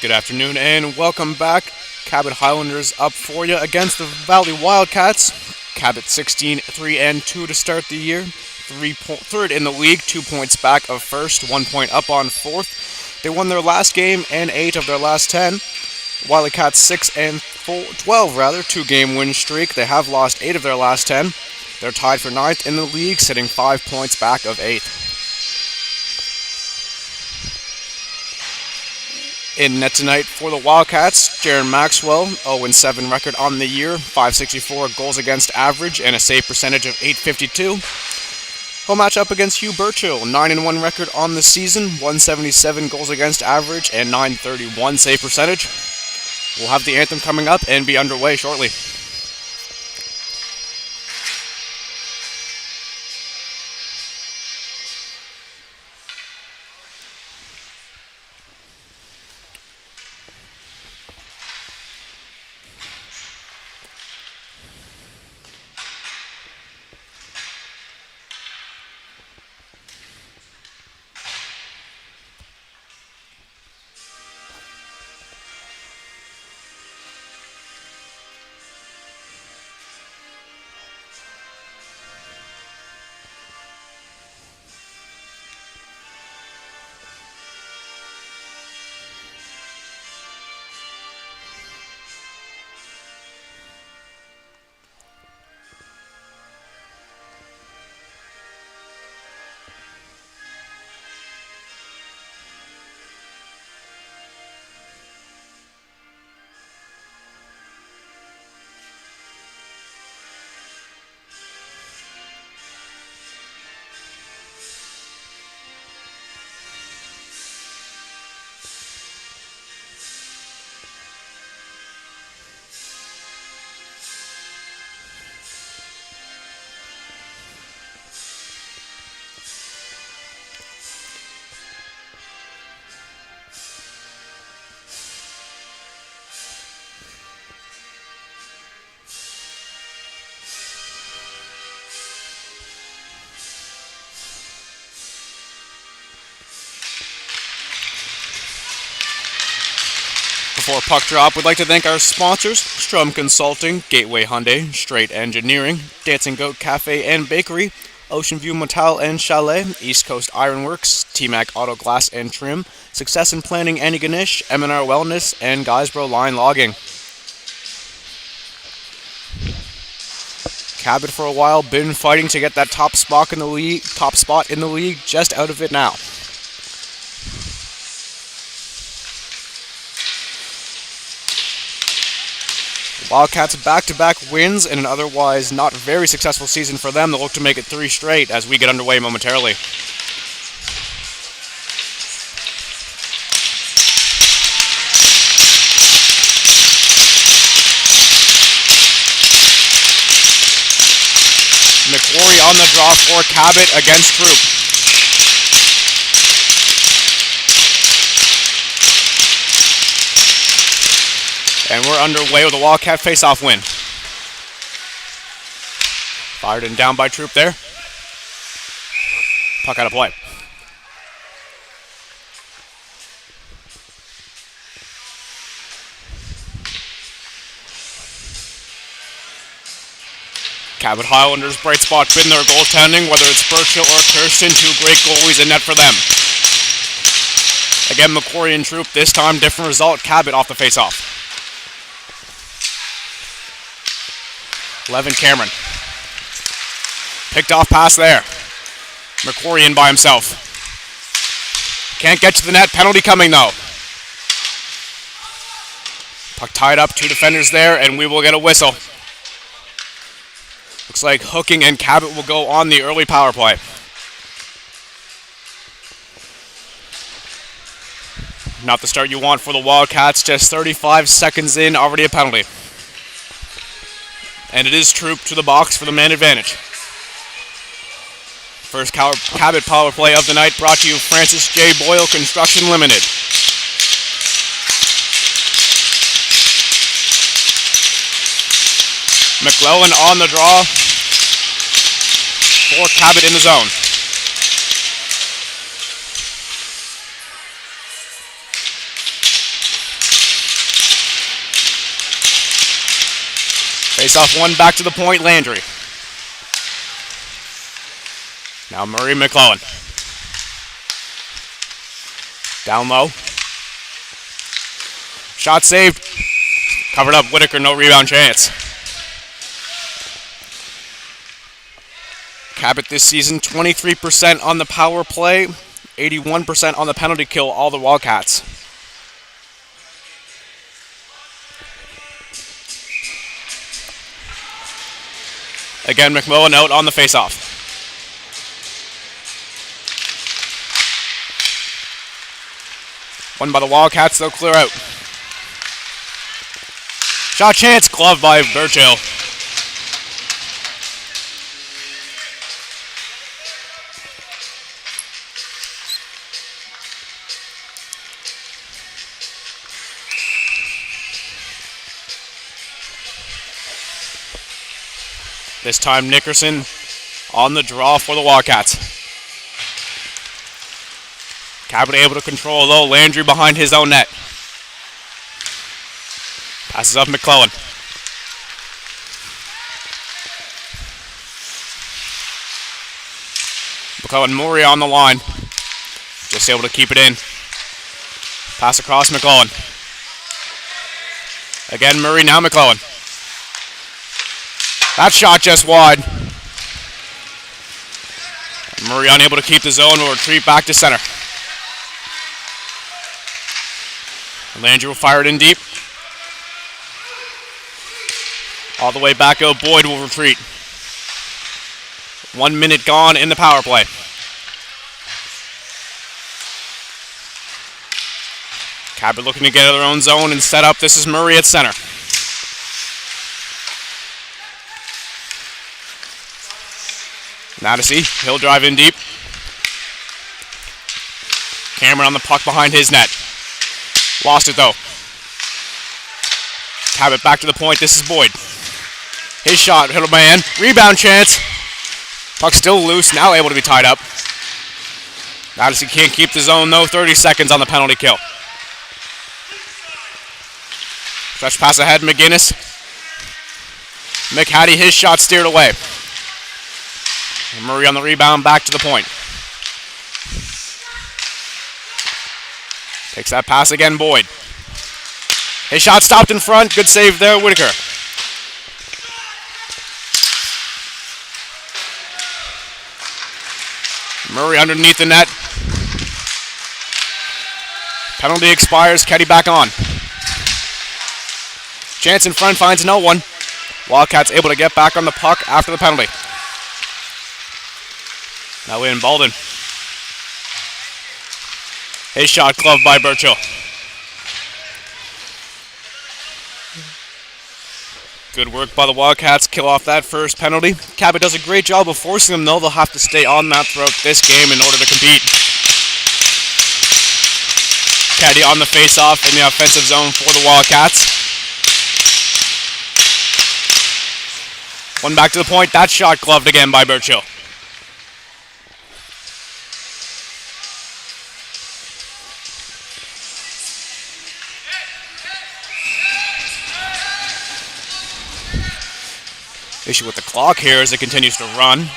Good afternoon and welcome back. Cabot Highlanders up for you against the Valley Wildcats. Cabot 16, 3-2 to start the year. Third in the league, 2 points back of first, 1 point up on fourth. They won their last game and 8 of their last 10. Wildcats 6 and 12 rather, 2-game win streak. They have lost 8 of their last 10. They're tied for ninth in the league, sitting 5 points back of eighth. In net tonight for the Wildcats, Jaron Maxwell, 0-7 record on the year, 564 goals against average, and a save percentage of .852. He'll match up against Hugh Burchill, 9-1 record on the season, 177 goals against average, and .931 save percentage. We'll have the anthem coming up and be underway shortly. Before puck drop, we'd like to thank our sponsors, Strum Consulting, Gateway Hyundai, Straight Engineering, Dancing Goat Cafe and Bakery, Ocean View Motel and Chalet, East Coast Ironworks, T-Mac Auto Glass and Trim, Success in Planning Annie Ganesh, M&R Wellness, and Guysboro Line Logging. Cabot for a while been fighting to get that top spot in the league, just out of it now. Wildcats back-to-back wins in an otherwise not very successful season for them. They'll look to make it 3 straight as we get underway momentarily. McQuarrie on the draw for Cabot against Troop. And we're underway with a Wildcat face-off win. Fired and down by Troop there. Puck out of play. Cabot Highlanders bright spot been their goaltending, whether it's Burchill or Kirsten, 2 great goalies in net for them. Again, McQuarrie and Troop, this time different result, Cabot off the face-off. Levin Cameron. Picked off pass there. McQuarrie in by himself. Can't get to the net. Penalty coming though. Puck tied up. 2 defenders there, and we will get a whistle. Looks like Hooking and Cabot will go on the early power play. Not the start you want for the Wildcats. Just 35 seconds in, already a penalty. And it is Troop to the box for the man advantage. First Cabot power play of the night brought to you Francis J. Boyle Construction Limited. McClellan on the draw for Cabot in the zone. Face off one back to the point, Landry. Now Murray McClellan. Down low. Shot saved. Covered up Whitaker, no rebound chance. Cabot this season, 23% on the power play, 81% on the penalty kill, all the Wildcats. Again, McMillan out on the faceoff. One by the Wildcats, they'll clear out. Shot chance, glove by Burchill. This time Nickerson on the draw for the Wildcats. Cabot able to control though. Landry behind his own net. Passes up McClellan. McClellan Murray on the line. Just able to keep it in. Pass across McClellan. Again Murray, now McClellan. That shot just wide. Murray unable to keep the zone, will retreat back to center. Landry will fire it in deep. All the way back out, Boyd will retreat. 1 minute gone in the power play. Cabot looking to get out of their own zone and set up. This is Murray at center. Madison, he'll drive in deep. Cameron on the puck behind his net. Lost it though. Cabot back to the point, this is Boyd. His shot, hit a man, rebound chance. Puck still loose, now able to be tied up. Madison can't keep the zone though, 30 seconds on the penalty kill. Fresh pass ahead, McGinnis. McHattie, his shot steered away. Murray on the rebound, back to the point. Takes that pass again, Boyd. His shot stopped in front, good save there, Whitaker. Murray underneath the net. Penalty expires, Keddy back on. Chance in front, finds no one. Wildcats able to get back on the puck after the penalty. Now in Baldwin. His shot gloved by Burchill. Good work by the Wildcats, kill off that first penalty. Cabot does a great job of forcing them though. They'll have to stay on that throughout this game in order to compete. Caddy on the face-off in the offensive zone for the Wildcats. One back to the point, that shot gloved again by Burchill. Issue with the clock here as it continues to run.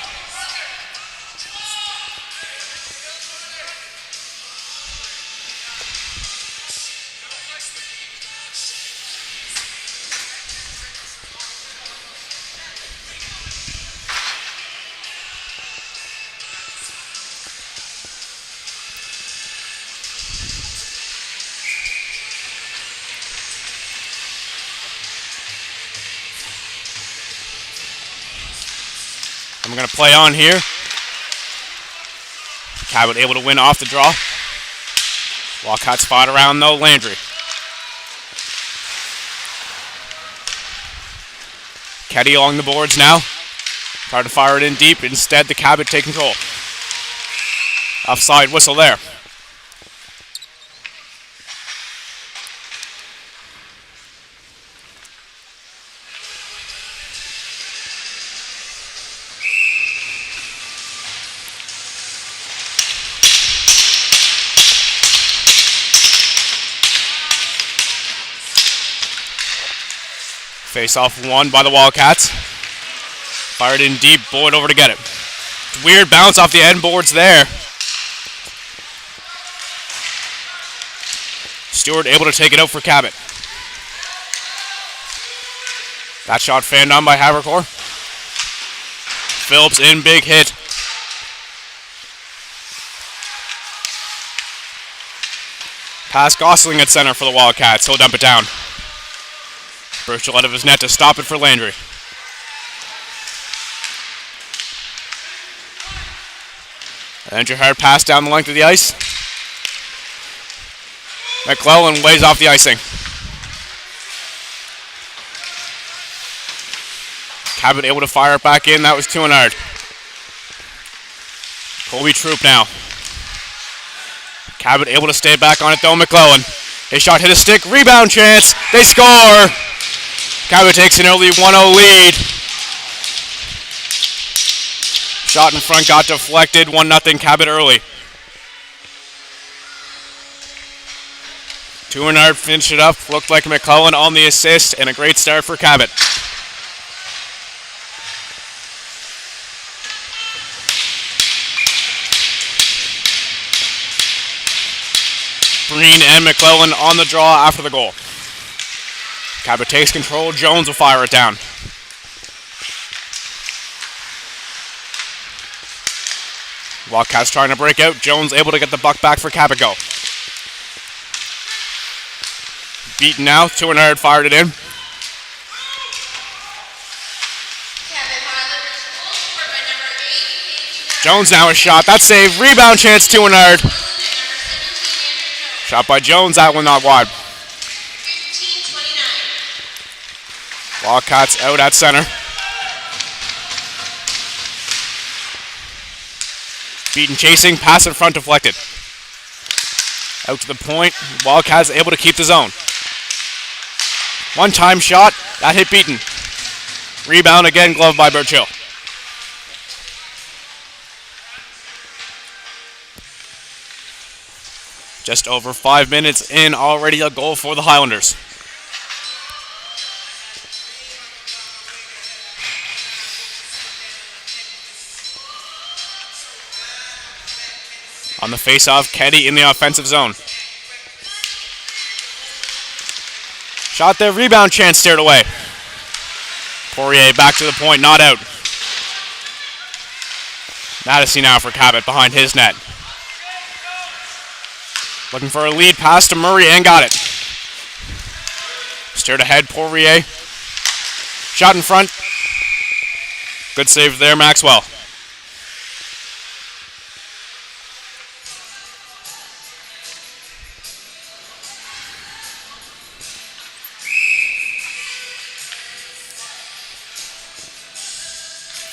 We're going to play on here. Cabot able to win off the draw. Wildcats fought around though, Landry. Keddy along the boards now. Tried to fire it in deep. Instead, the Cabot take control. Offside whistle there. Face off won by the Wildcats. Fired in deep, Boyd over to get it. Weird bounce off the end boards there. Stewart able to take it out for Cabot. That shot fanned on by Havercore. Phillips in, big hit. Pass Gosling at center for the Wildcats. He'll dump it down. Burchell out of his net to stop it for Landry. Andrew Hart pass down the length of the ice. McClellan lays off the icing. Cabot able to fire it back in. That was 2-0. Colby Troop now. Cabot able to stay back on it though. McClellan. His shot hit a stick. Rebound chance. They score. Cabot takes an early 1-0 lead. Shot in front got deflected. 1-0 Cabot early. 2-0 finished it up. Looked like McClellan on the assist and a great start for Cabot. Breen and McClellan on the draw after the goal. Cabot takes control. Jones will fire it down. Wildcats trying to break out. Jones able to get the buck back for Cabot go. Beaten now. 2-0 fired it in. Jones now a shot. That's saved. Rebound chance. 2-0. Shot by Jones, that one not wide. Wildcats out at center. Beaten chasing, pass in front deflected. Out to the point, Wildcats able to keep the zone. One-time shot, that hit Beaton. Rebound again, glove by Burchill. Just over 5 minutes in, already a goal for the Highlanders. On the face-off, Kenny in the offensive zone. Shot there, rebound chance steered away. Poirier back to the point, not out. Madison now for Cabot behind his net. Looking for a lead pass to Murray and got it. Steered ahead, Poirier. Shot in front. Good save there, Maxwell.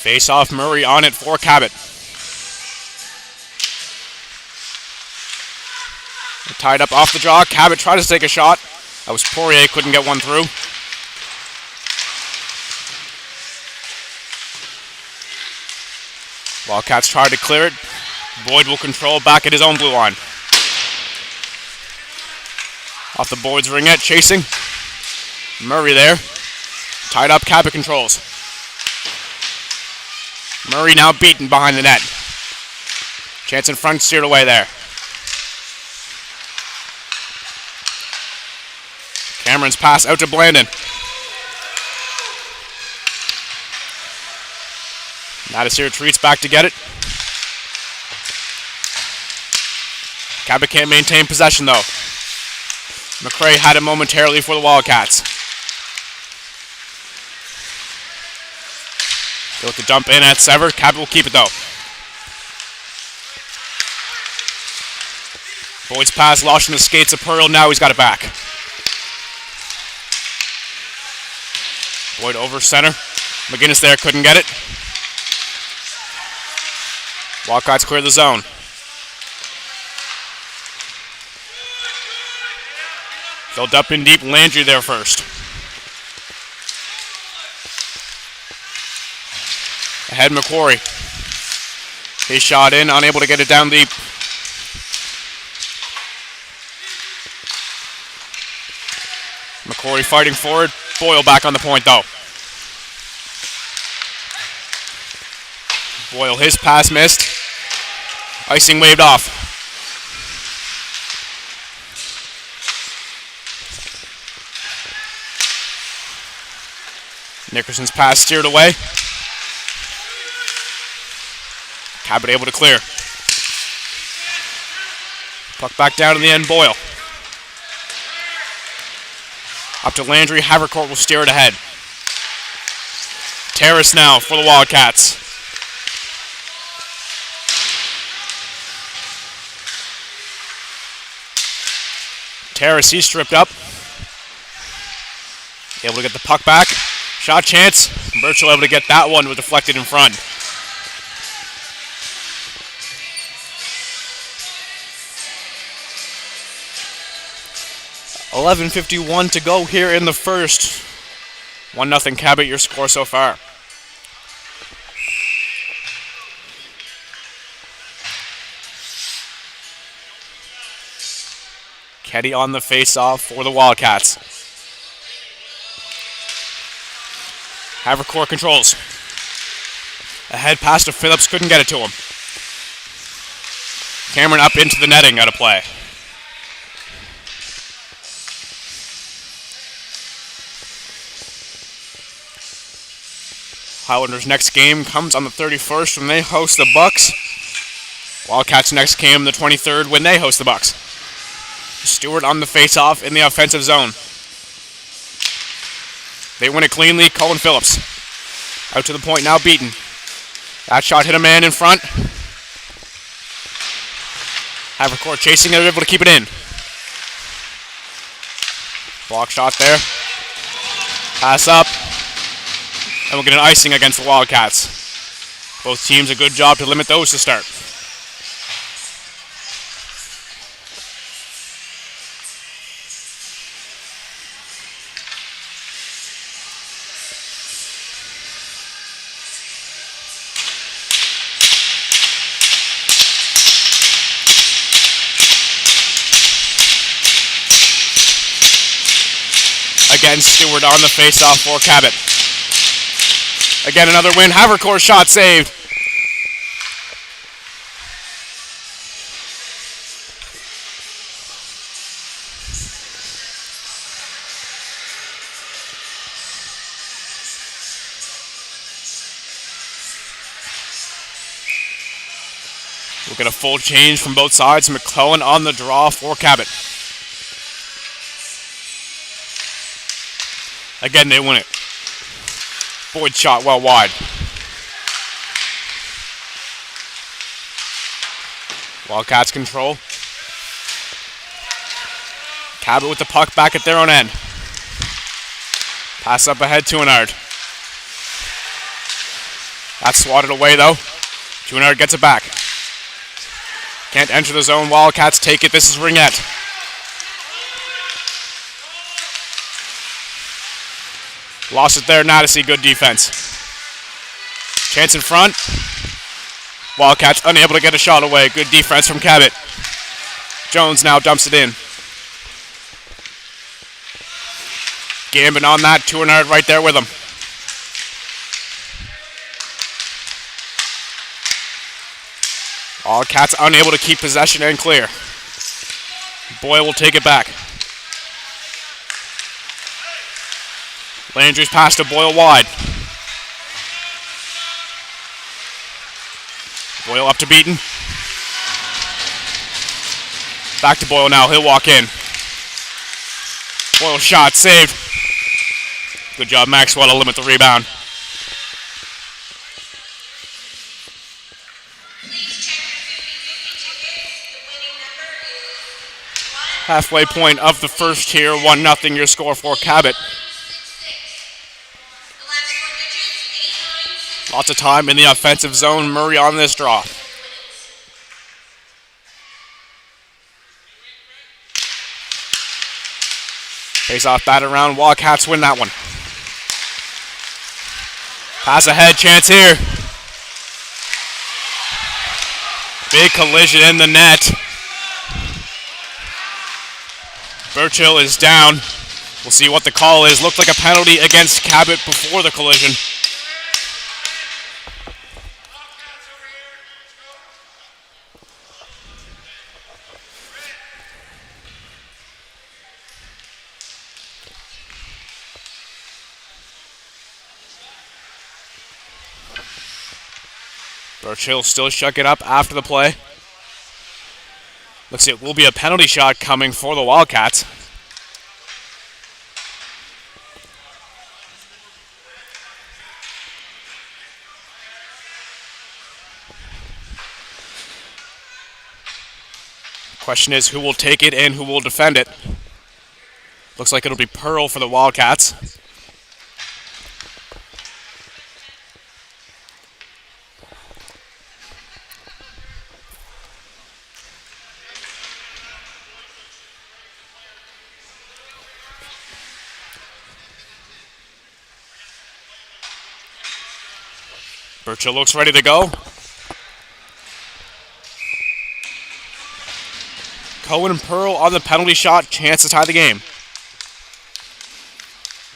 Face off, Murray on it for Cabot. Tied up off the draw. Cabot tried to take a shot. That was Poirier, couldn't get one through. Wildcats tried to clear it. Boyd will control back at his own blue line. Off the Boyd's ringette, chasing. Murray there. Tied up, Cabot controls. Murray now beaten behind the net. Chance in front, steered away there. Cameron's pass out to Blandon. Madison retreats back to get it. Cabot can't maintain possession though. McCray had it momentarily for the Wildcats. They look to dump in at Sever. Cabot will keep it though. Boyd's pass lost in the skates of Pearl. Now he's got it back. Boyd over center. McGinnis there, couldn't get it. Wildcats clear the zone. Filled up in deep, Landry there first. Ahead McQuarrie. His shot in, unable to get it down deep. McQuarrie fighting forward. Boyle back on the point, though. Boyle, his pass missed. Icing waved off. Nickerson's pass steered away. Cabot able to clear. Puck back down in the end, Boyle. Up to Landry, Havercourt will steer it ahead. Terrace now for the Wildcats. Terrace, he's stripped up. Able to get the puck back. Shot chance. Burchell able to get that one, was deflected in front. .11:51 to go here in the first. 1-0 Cabot, your score so far. Keddy on the face-off for the Wildcats. Havercourt controls. Ahead pass to Phillips, couldn't get it to him. Cameron up into the netting, out of play. Highlanders' next game comes on the 31st when they host the Bucks. Wildcats' next game the 23rd when they host the Bucks. Stewart on the face-off in the offensive zone. They win it cleanly. Colin Phillips out to the point now, beaten. That shot hit a man in front. Havercourt chasing it, able to keep it in. Block shot there. Pass up. And we'll get an icing against the Wildcats. Both teams a good job to limit those to start. Again, Stewart on the face-off for Cabot. Again, another win. Havercourt shot saved. We'll get a full change from both sides. McClellan on the draw for Cabot. Again, they win it. Boyd shot well wide. Wildcats control. Cabot with the puck back at their own end. Pass up ahead, Tuinard. That's swatted away though. Tuinard gets it back. Can't enter the zone. Wildcats take it. This is Ringette. Lost it there. Nattasy, good defense. Chance in front. Wildcats unable to get a shot away. Good defense from Cabot. Jones now dumps it in. Gambin on that. Tuinard right there with him. Wildcats unable to keep possession and clear. Boyle will take it back. Landry's pass to Boyle wide. Boyle up to Beaton. Back to Boyle now. He'll walk in. Boyle shot saved. Good job, Maxwell, to limit the rebound. Halfway point of the first here. 1-0 your score for Cabot. Lots of time in the offensive zone. Murray on this draw. Face off bat around. Wildcats win that one. Pass ahead. Chance here. Big collision in the net. Burchill is down. We'll see what the call is. Looked like a penalty against Cabot before the collision. Birchill still shucking up after the play. Looks like it will be a penalty shot coming for the Wildcats. Question is who will take it and who will defend it. Looks like it'll be Pearl for the Wildcats. Birchill looks ready to go. Cohen and Pearl on the penalty shot, chance to tie the game.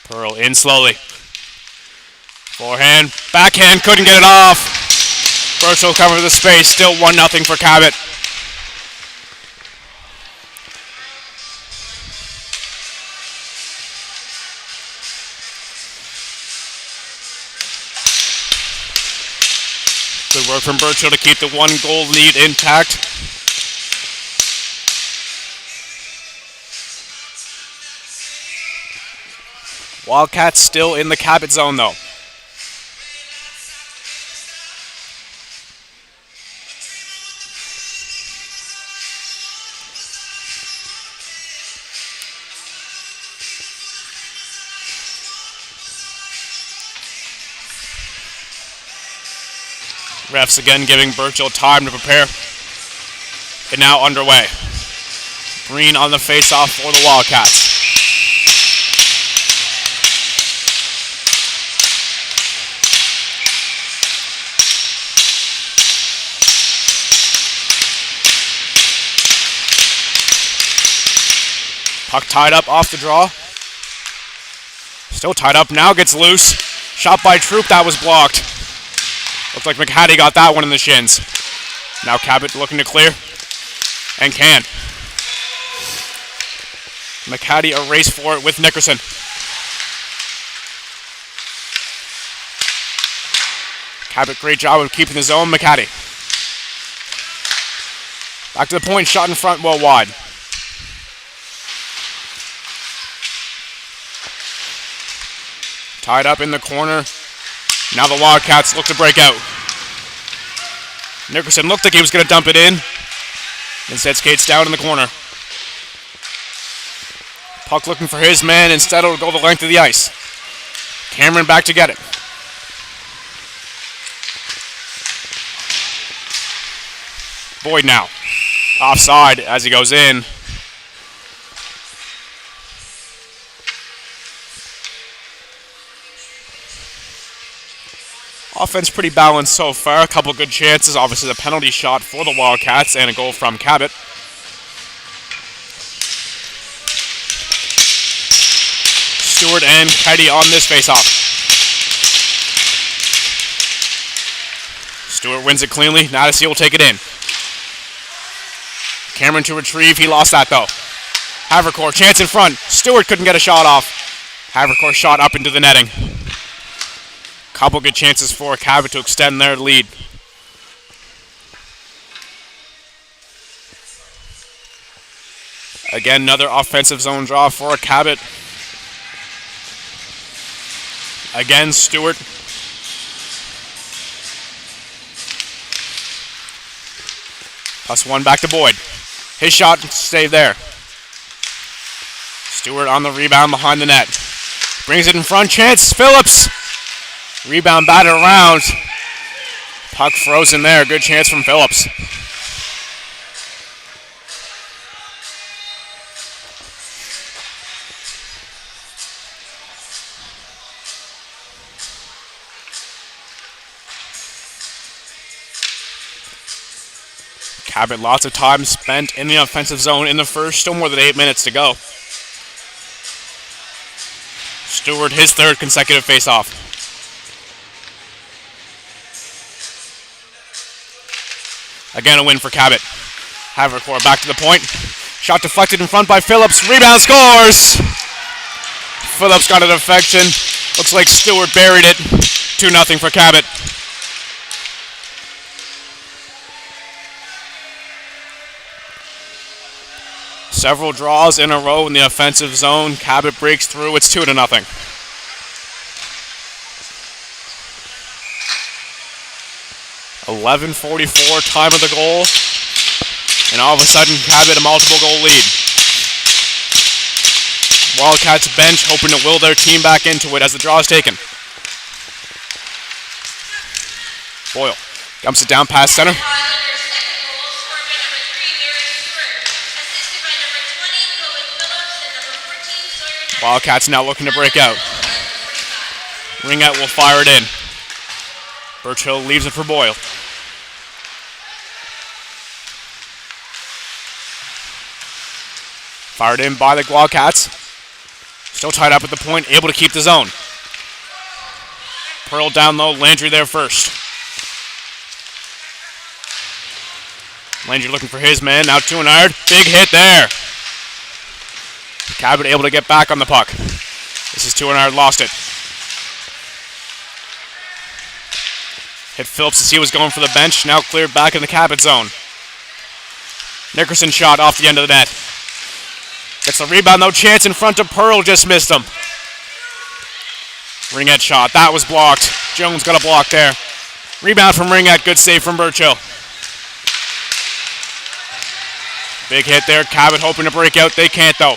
Pearl in slowly. Forehand, backhand, couldn't get it off. Birchill covers the space, still 1-0 for Cabot. Good work from Birchill to keep the 1-goal lead intact. Wildcats still in the Cabot zone though. Refs again giving Birchill time to prepare. And now underway. Breen on the face-off for the Wildcats. Puck tied up off the draw. Still tied up, now gets loose. Shot by Troop, that was blocked. Looks like McHattie got that one in the shins. Now Cabot looking to clear. And can. McHattie a race for it with Nickerson. Cabot, great job of keeping the zone. McHattie. Back to the point, shot in front, well wide. Tied up in the corner. Now the Wildcats look to break out. Nickerson looked like he was going to dump it in. Instead skates down in the corner. Puck looking for his man. Instead it'll go the length of the ice. Cameron back to get it. Boyd now. Offside as he goes in. Offense pretty balanced so far. A couple good chances. Obviously the penalty shot for the Wildcats and a goal from Cabot. Stewart and Keddy on this faceoff. Stewart wins it cleanly. Natasi will take it in. Cameron to retrieve. He lost that though. Havercourt, chance in front. Stewart couldn't get a shot off. Havercourt shot up into the netting. Couple good chances for Cabot to extend their lead. Again, another offensive zone draw for Cabot. Again, Stewart. +1 back to Boyd. His shot stayed there. Stewart on the rebound behind the net. Brings it in front, chance, Phillips. Rebound batted around. Puck frozen there. Good chance from Phillips. Cabot, lots of time spent in the offensive zone in the first. Still more than 8 minutes to go. Stewart, his third consecutive face-off. Again, a win for Cabot. Havercore back to the point. Shot deflected in front by Phillips. Rebound, scores! Phillips got a deflection. Looks like Stewart buried it. 2-0 for Cabot. Several draws in a row in the offensive zone. Cabot breaks through. It's 2-0. 11:44 time of the goal. And all of a sudden, Cabot a multiple goal lead. Wildcats bench hoping to will their team back into it as the draw is taken. Boyle dumps it down past center. Wildcats now looking to break out. Ringette will fire it in. Birchill leaves it for Boyle. Fired in by the Wildcats. Still tied up at the point, able to keep the zone. Pearl down low, Landry there first. Landry looking for his man, now 2-iron. Big hit there. Cabot able to get back on the puck. This is 2-iron, lost it. Hit Phillips as he was going for the bench, now cleared back in the Cabot zone. Nickerson shot off the end of the net. Gets the rebound, no chance in front of Pearl, just missed him. Ringette shot, that was blocked. Jones got a block there. Rebound from Ringette, good save from Birchill. Big hit there, Cabot hoping to break out, they can't though.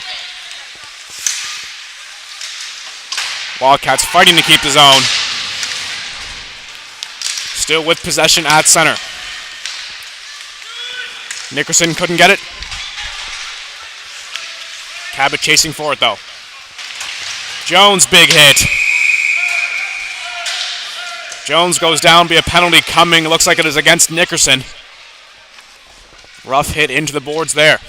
Wildcats fighting to keep the zone. Still with possession at center. Nickerson couldn't get it. Cabot chasing for it though. Jones, big hit. Jones goes down, be a penalty coming. It looks like it is against Nickerson. Rough hit into the boards there.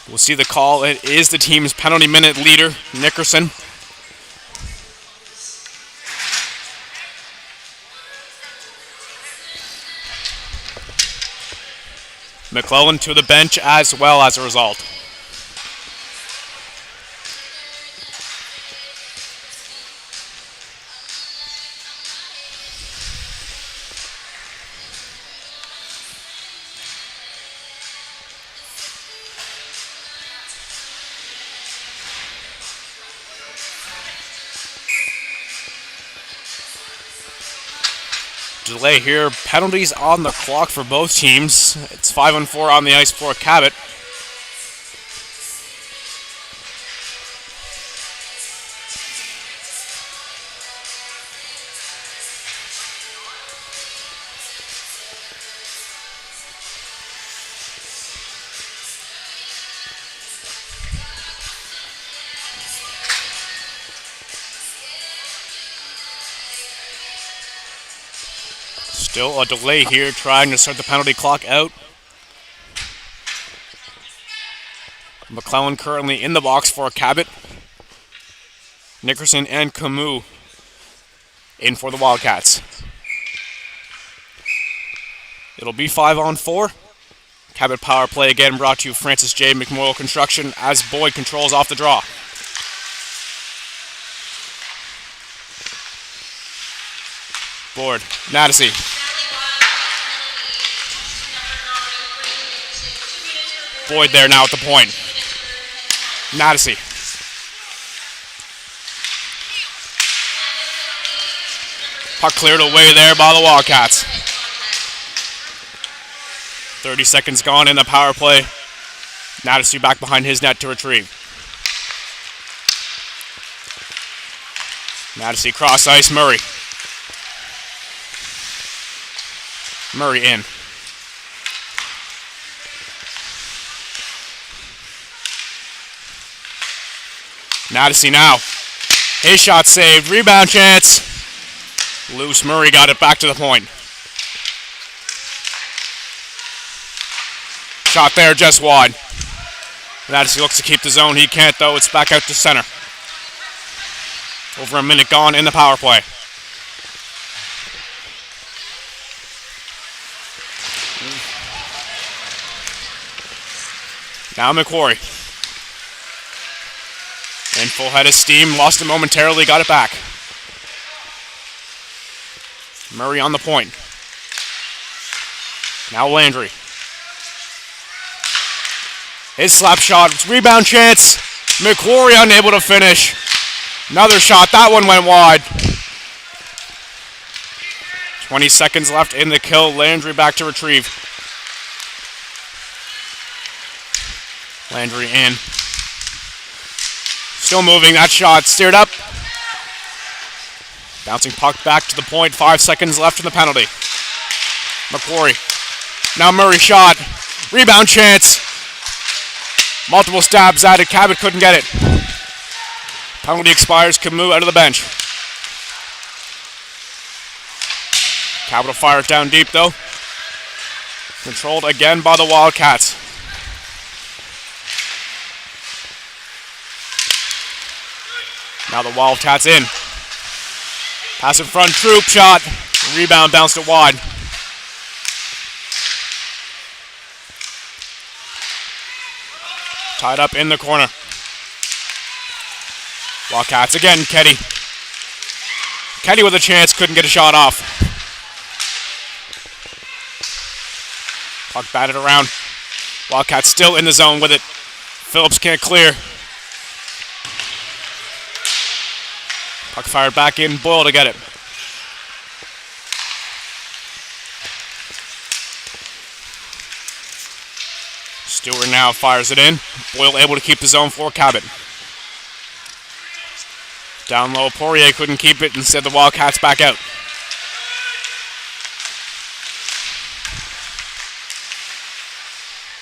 We'll see the call. It is the team's penalty minute leader, Nickerson. McClellan to the bench as well as a result. Delay here. Penalties on the clock for both teams. It's 5-on-4 on the ice for Cabot. Still a delay here, trying to start the penalty clock out. McClellan currently in the box for Cabot. Nickerson and Camus in for the Wildcats. It'll be 5-on-4. Cabot power play again brought to you Francis J. McMoyle Construction as Boyd controls off the draw. Board, Nattasy. Boyd there now at the point. Nattasy. Puck cleared away there by the Wildcats. 30 seconds gone in the power play. Nattasy back behind his net to retrieve. Nattasy cross ice, Murray. Murray in. Nattasy now. His shot saved. Rebound chance. Loose. Murray got it back to the point. Shot there just wide. Madison looks to keep the zone. He can't though. It's back out to center. Over a minute gone in the power play. Now McQuarrie. In full head of steam. Lost it momentarily. Got it back. Murray on the point. Now Landry. His slap shot. Rebound chance. McQuarrie unable to finish. Another shot. That one went wide. 20 seconds left in the kill. Landry back to retrieve. Landry in. Still moving. That shot steered up. Bouncing puck back to the point. 5 seconds left in the penalty. McQuarrie. Now Murray shot. Rebound chance. Multiple stabs at it. Cabot couldn't get it. Penalty expires. Cabot out of the bench. Cabot will fire it down deep though. Controlled again by the Wildcats. Now the Wildcats in. Pass in front. Troop shot. Rebound bounced it wide. Tied up in the corner. Wildcats again, Keddy. Keddy with a chance, couldn't get a shot off. Puck batted around. Wildcats still in the zone with it. Phillips can't clear. Puck fired back in, Boyle to get it. Stewart now fires it in. Boyle able to keep the zone for Cabot. Down low, Poirier couldn't keep it. Instead, the Wildcats back out.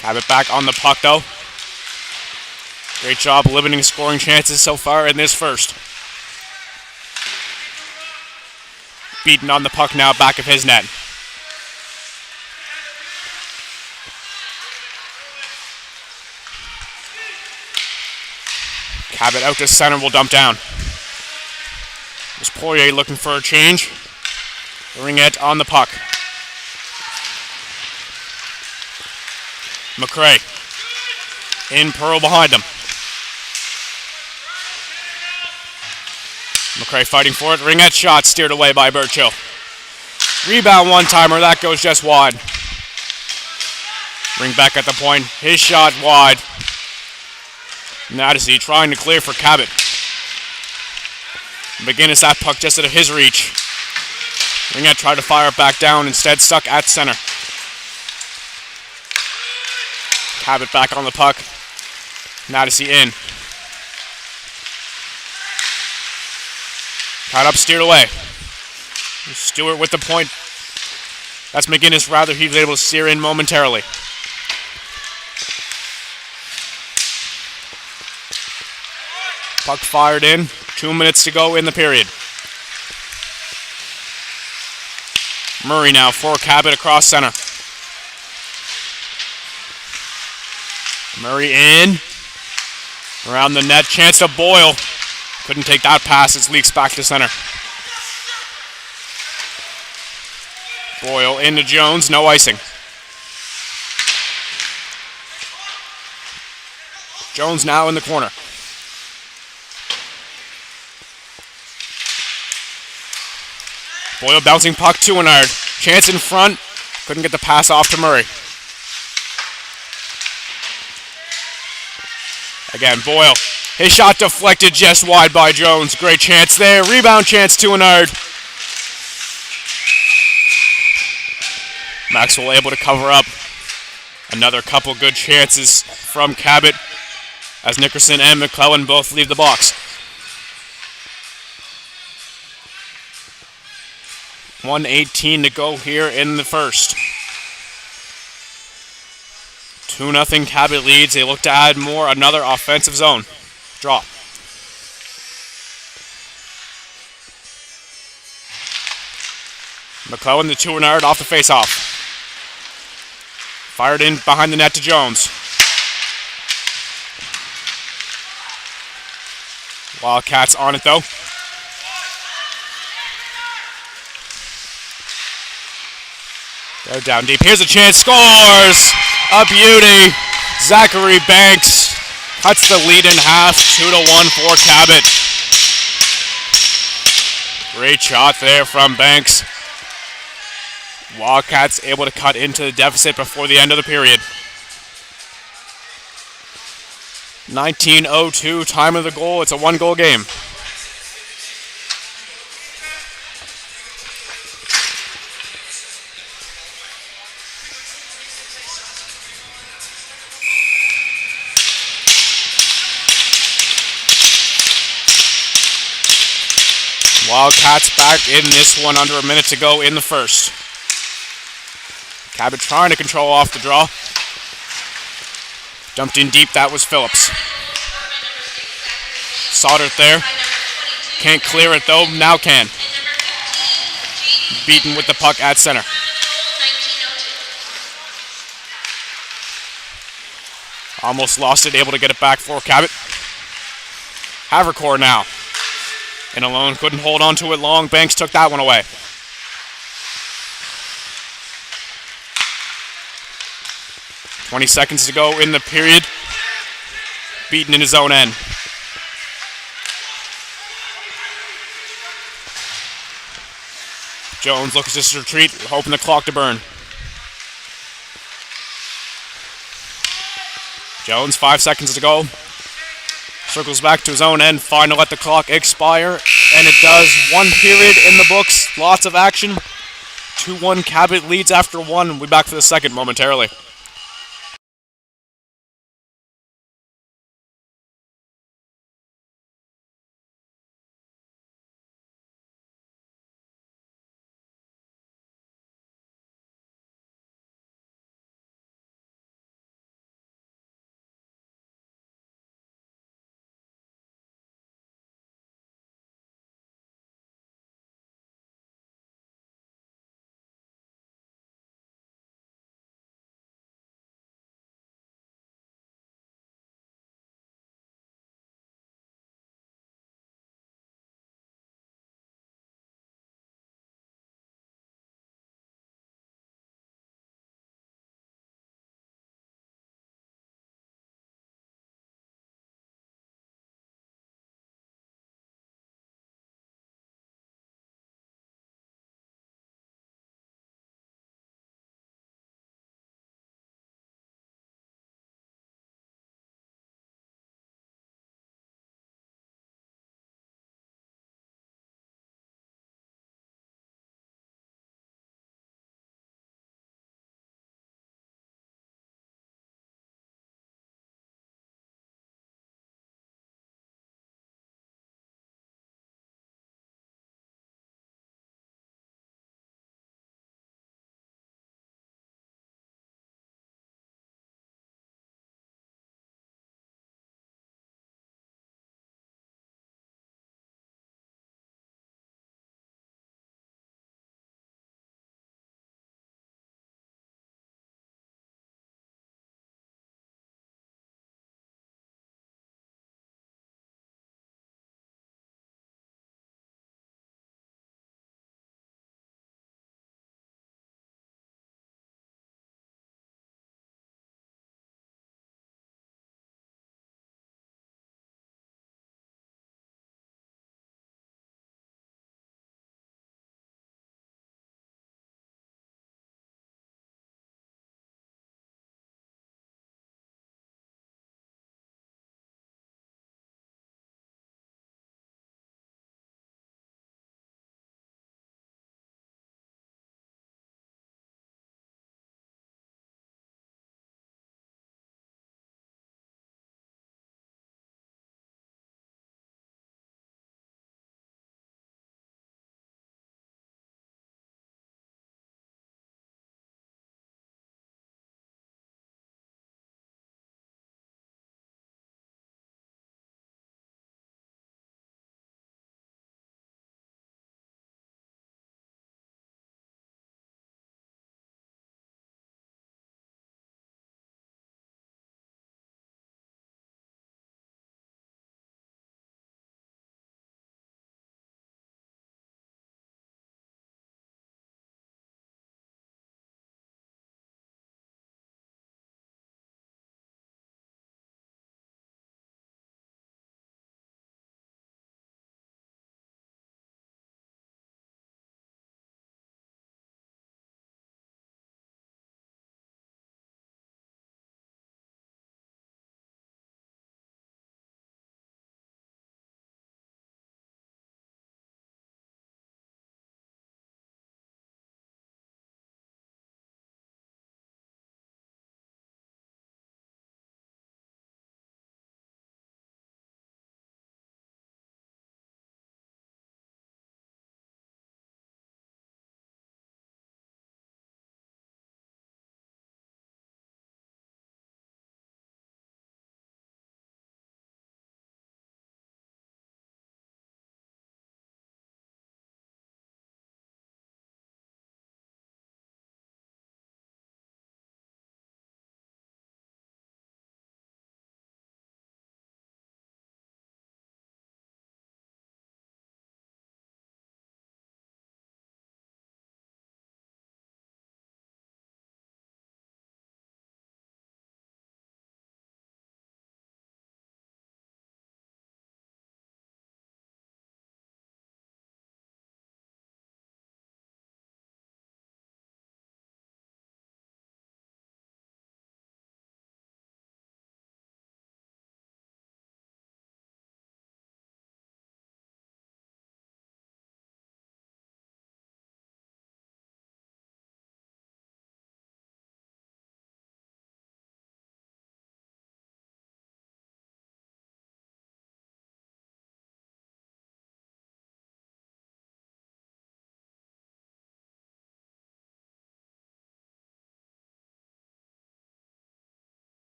Cabot back on the puck, though. Great job limiting scoring chances so far in this first. Beaten on the puck now, back of his net. Cabot out to center, will dump down. There's Poirier looking for a change. Ringette on the puck. McRae. In Pearl behind him. McRae fighting for it. Ringette shot steered away by Birchill. Rebound one-timer. That goes just wide. Ring back at the point. His shot wide. Madison trying to clear for Cabot. McGinnis, that puck just out of his reach. Ringette tried to fire it back down, instead stuck at center. Cabot back on the puck. Madison in. Tied up, steered away. Stewart with the point. That's McGinnis, rather he was able to steer in momentarily. Puck fired in. 2 minutes to go in the period. Murray now for Cabot across center. Murray in. Around the net. Chance to Boyle. Couldn't take that pass. It leaks back to center. Boyle into Jones. No icing. Jones now in the corner. Boyle bouncing puck to Menard. Chance in front. Couldn't get the pass off to Murray. Again, Boyle. His shot deflected just wide by Jones. Great chance there. Rebound chance to Menard. Maxwell able to cover up. Another couple good chances from Cabot as Nickerson and McClellan both leave the box. 1:18 to go here in the first. 2-0 Cabot leads. They look to add more. Another offensive zone. Draw. McClellan, the 2-yard off the face-off. Fired in behind the net to Jones. Wildcats on it, though. They're down deep. Here's a chance. Scores! A beauty. Zachary Banks cuts the lead in half. 2-1 for Cabot. Great shot there from Banks. Wildcats able to cut into the deficit before the end of the period. 19:02, time of the goal. It's a 1-goal game. Wildcats back in this one, under a minute to go in the first. Cabot trying to control off the draw. Dumped in deep, that was Phillips. Soddert there. Can't clear it though, now can. Beaten with the puck at center. Almost lost it, able to get it back for Cabot. Havercore now. In alone, couldn't hold on to it long. Banks took that one away. "20 seconds to go in the period. Beaten in his own end. Jones looks to retreat, hoping the clock to burn. Jones, 5 seconds to go. Circles back to his own end, fine to let the clock expire, and it does. 1 period in the books, lots of action. 2-1 Cabot leads after 1. We'll be back for the second momentarily.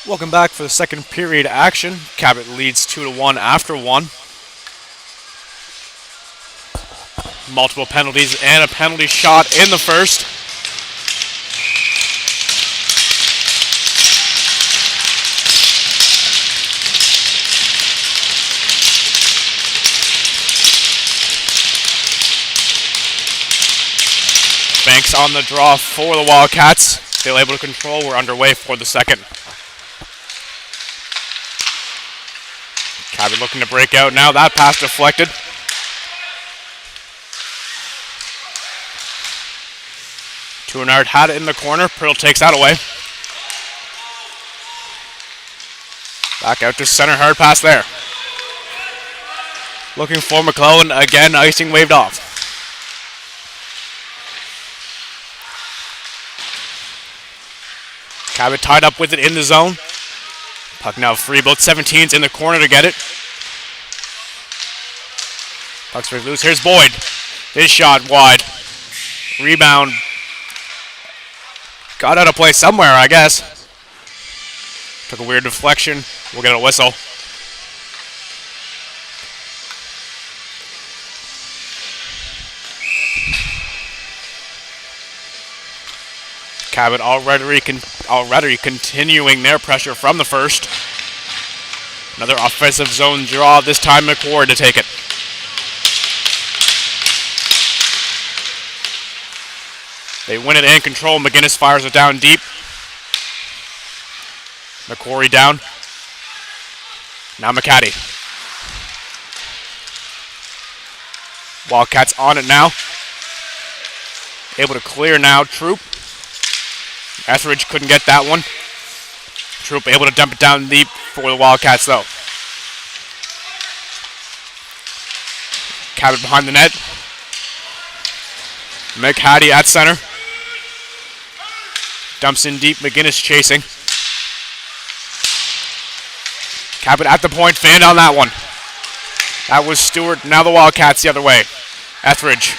Welcome back for the second period action. Cabot leads 2-1 after one. Multiple penalties and a penalty shot in the first. Banks on the draw for the Wildcats. They were able to control. We're underway for the second. Cabot looking to break out now. That pass deflected. Tuinard had it in the corner. Pearl takes that away. Back out to center. Hard pass there. Looking for McClellan. Again, icing waved off. Cabot tied up with it in the zone. Puck now free. Both 17s in the corner to get it. Puck's very loose. Here's Boyd. His shot wide. Rebound. Got out of play somewhere, I guess. Took a weird deflection. We'll get a whistle. Cabot already continuing their pressure from the first. Another offensive zone draw, this time McWard to take it. They win it and control. McGinnis fires it down deep. McQuarrie down. Now McCaddy. Wildcats on it now. Able to clear now. Troop. Etheridge couldn't get that one. Troop able to dump it down deep for the Wildcats though. Cabot behind the net. McHattie at center. Dumps in deep. McGinnis chasing. Cabot at the point. Fanned on that one. That was Stewart. Now the Wildcats the other way. Etheridge.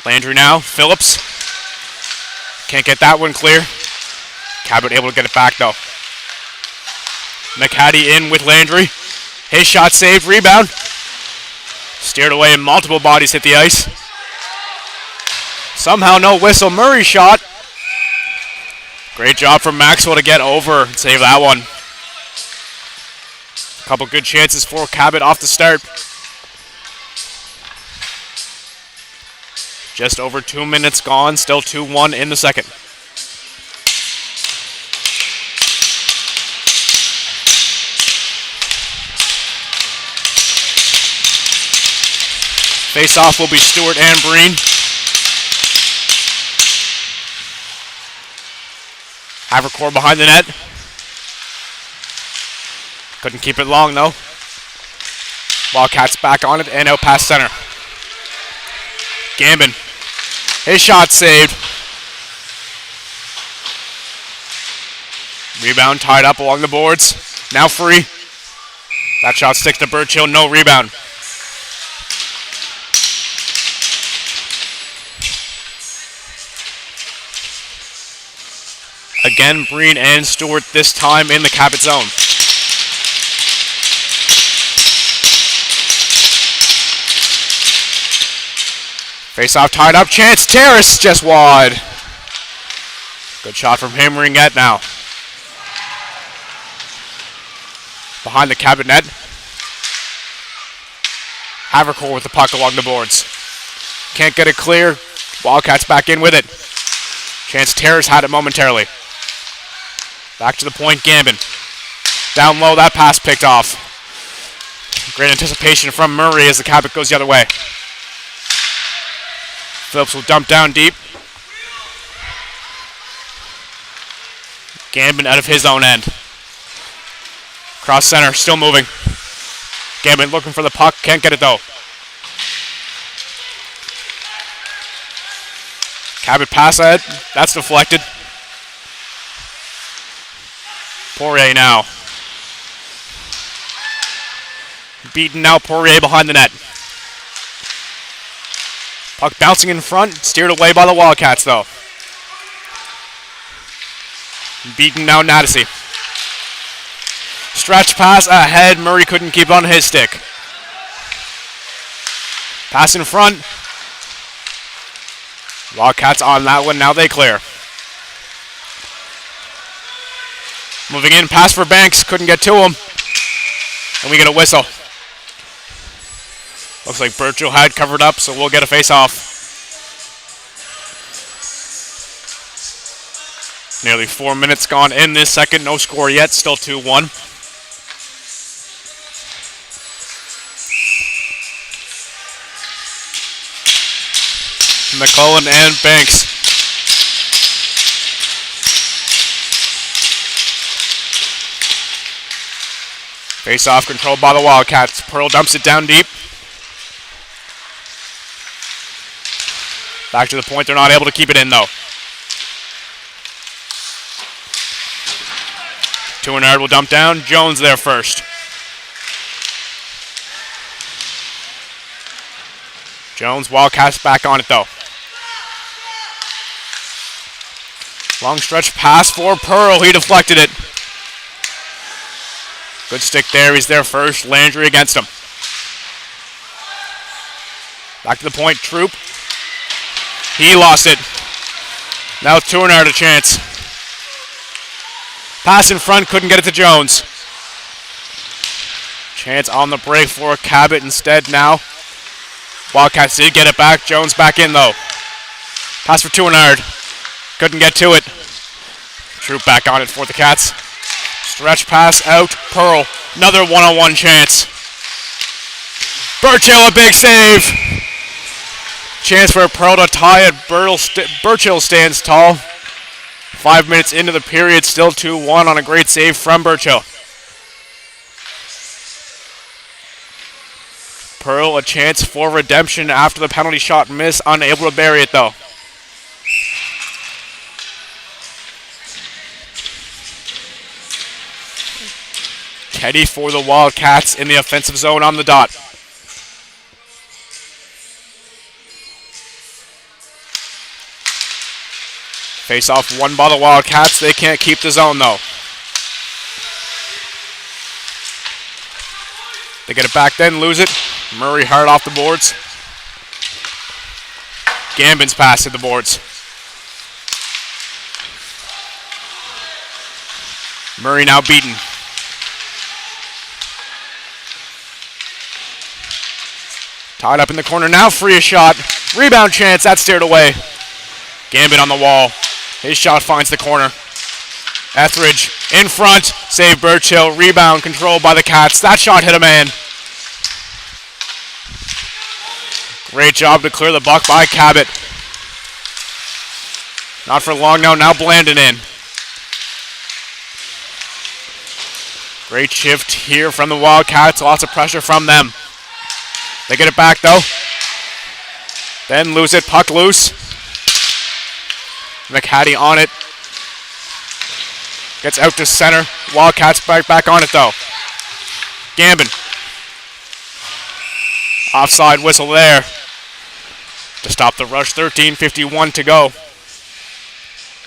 Landry now. Phillips. Can't get that one clear. Cabot able to get it back though. McHattie in with Landry. His shot saved. Rebound. Steered away and multiple bodies hit the ice. Somehow no whistle. Murray shot. Great job from Maxwell to get over and save that one. A couple good chances for Cabot off the start. Just over 2 minutes gone. Still 2-1 in the second. Face-off will be Stewart and Breen. Havercore behind the net. Couldn't keep it long though. Wildcats back on it and out past center. Gambin. His shot saved. Rebound tied up along the boards. Now free. That shot sticks to Birchill. No rebound. Again, Breen and Stewart this time in the Cabot zone. Face-off tied up. Chance. Terrace just wide. Good shot from him. Ringette now. Behind the Cabot net. Havercore with the puck along the boards. Can't get it clear. Wildcats back in with it. Chance Terrace had it momentarily. Back to the point, Gambin. Down low, that pass picked off. Great anticipation from Murray as the Cabot goes the other way. Phillips will dump down deep. Gambin out of his own end. Cross center, still moving. Gambin looking for the puck, can't get it though. Cabot pass ahead, that's deflected. Poirier now. Beaten now, Poirier behind the net. Puck bouncing in front, steered away by the Wildcats though. Beaten now Nattasy. Stretch pass ahead, Murray couldn't keep on his stick. Pass in front. Wildcats on that one, now they clear. Moving in, pass for Banks, couldn't get to him. And we get a whistle. Looks like Burchill had covered up, so we'll get a face-off. Nearly 4 minutes gone in this second, no score yet, still 2-1. McClellan and Banks. Face-off controlled by the Wildcats. Pearl dumps it down deep. Back to the point, they're not able to keep it in though. Tuinard will dump down, Jones there first. Jones, Wildcats back on it though. Long stretch pass for Pearl, he deflected it. Good stick there, he's there first, Landry against him. Back to the point, Troop. He lost it. Now Tuinard a chance. Pass in front, couldn't get it to Jones. Chance on the break for Cabot instead now. Wildcats did get it back. Jones back in though. Pass for Tuinard. Couldn't get to it. Troop back on it for the Cats. Stretch pass out. Pearl. Another one-on-one chance. Burchill a big save. Chance for Pearl to tie it. Burchill stands tall. 5 minutes into the period, still 2-1 on a great save from Burchill. Pearl a chance for redemption after the penalty shot miss, unable to bury it though. Teddy for the Wildcats in the offensive zone on the dot. Face-off won by the Wildcats. They can't keep the zone though. They get it back then, lose it. Murray hard off the boards. Gambin's pass to the boards. Murray now beaten. Tied up in the corner now, free a shot. Rebound chance, that's steered away. Gambin on the wall. His shot finds the corner. Etheridge in front, save Burchill. Rebound controlled by the Cats. That shot hit a man. Great job to clear the buck by Cabot. Not for long now Blandon in. Great shift here from the Wildcats. Lots of pressure from them. They get it back though. Then lose it, puck loose. McHattie on it. Gets out to center. Wildcats back on it though. Gambin. Offside whistle there to stop the rush. 13:51 to go.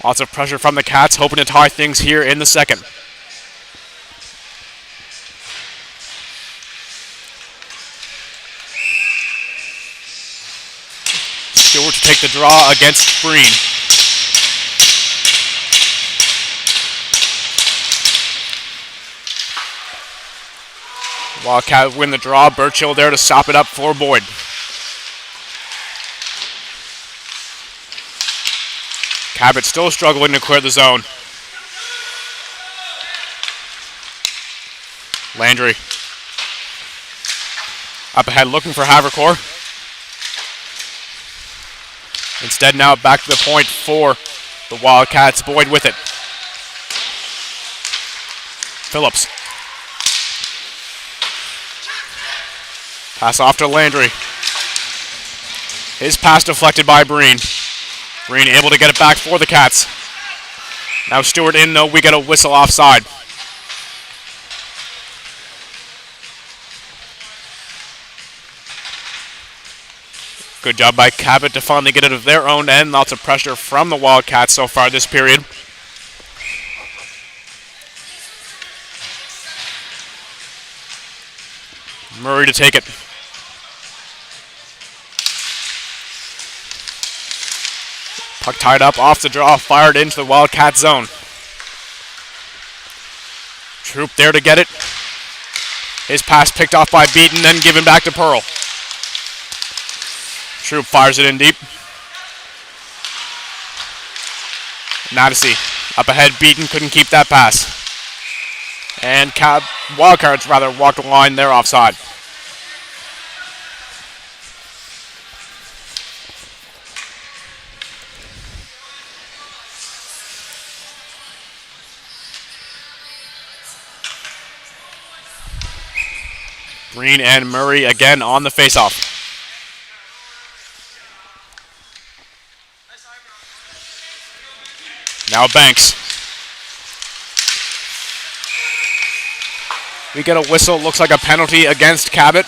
Lots of pressure from the Cats, hoping to tie things here in the second. Stewart to take the draw against Breen. Wildcat win the draw. Burchill there to stop it up for Boyd. Cabot still struggling to clear the zone. Landry. Up ahead looking for Havercore. Instead now back to the point for the Wildcats. Boyd with it. Phillips. Pass off to Landry. His pass deflected by Breen. Breen able to get it back for the Cats. Now Stewart in though, we get a whistle offside. Good job by Cabot to finally get it of their own end. Lots of pressure from the Wildcats so far this period. Murray to take it. Puck tied up off the draw, fired into the Wildcat zone. Troop there to get it. His pass picked off by Beaton, then given back to Pearl. Troop fires it in deep. Madison up ahead. Beaton couldn't keep that pass. And Wildcats walked the line there offside. Green and Murray again on the faceoff. Now Banks. We get a whistle. Looks like a penalty against Cabot.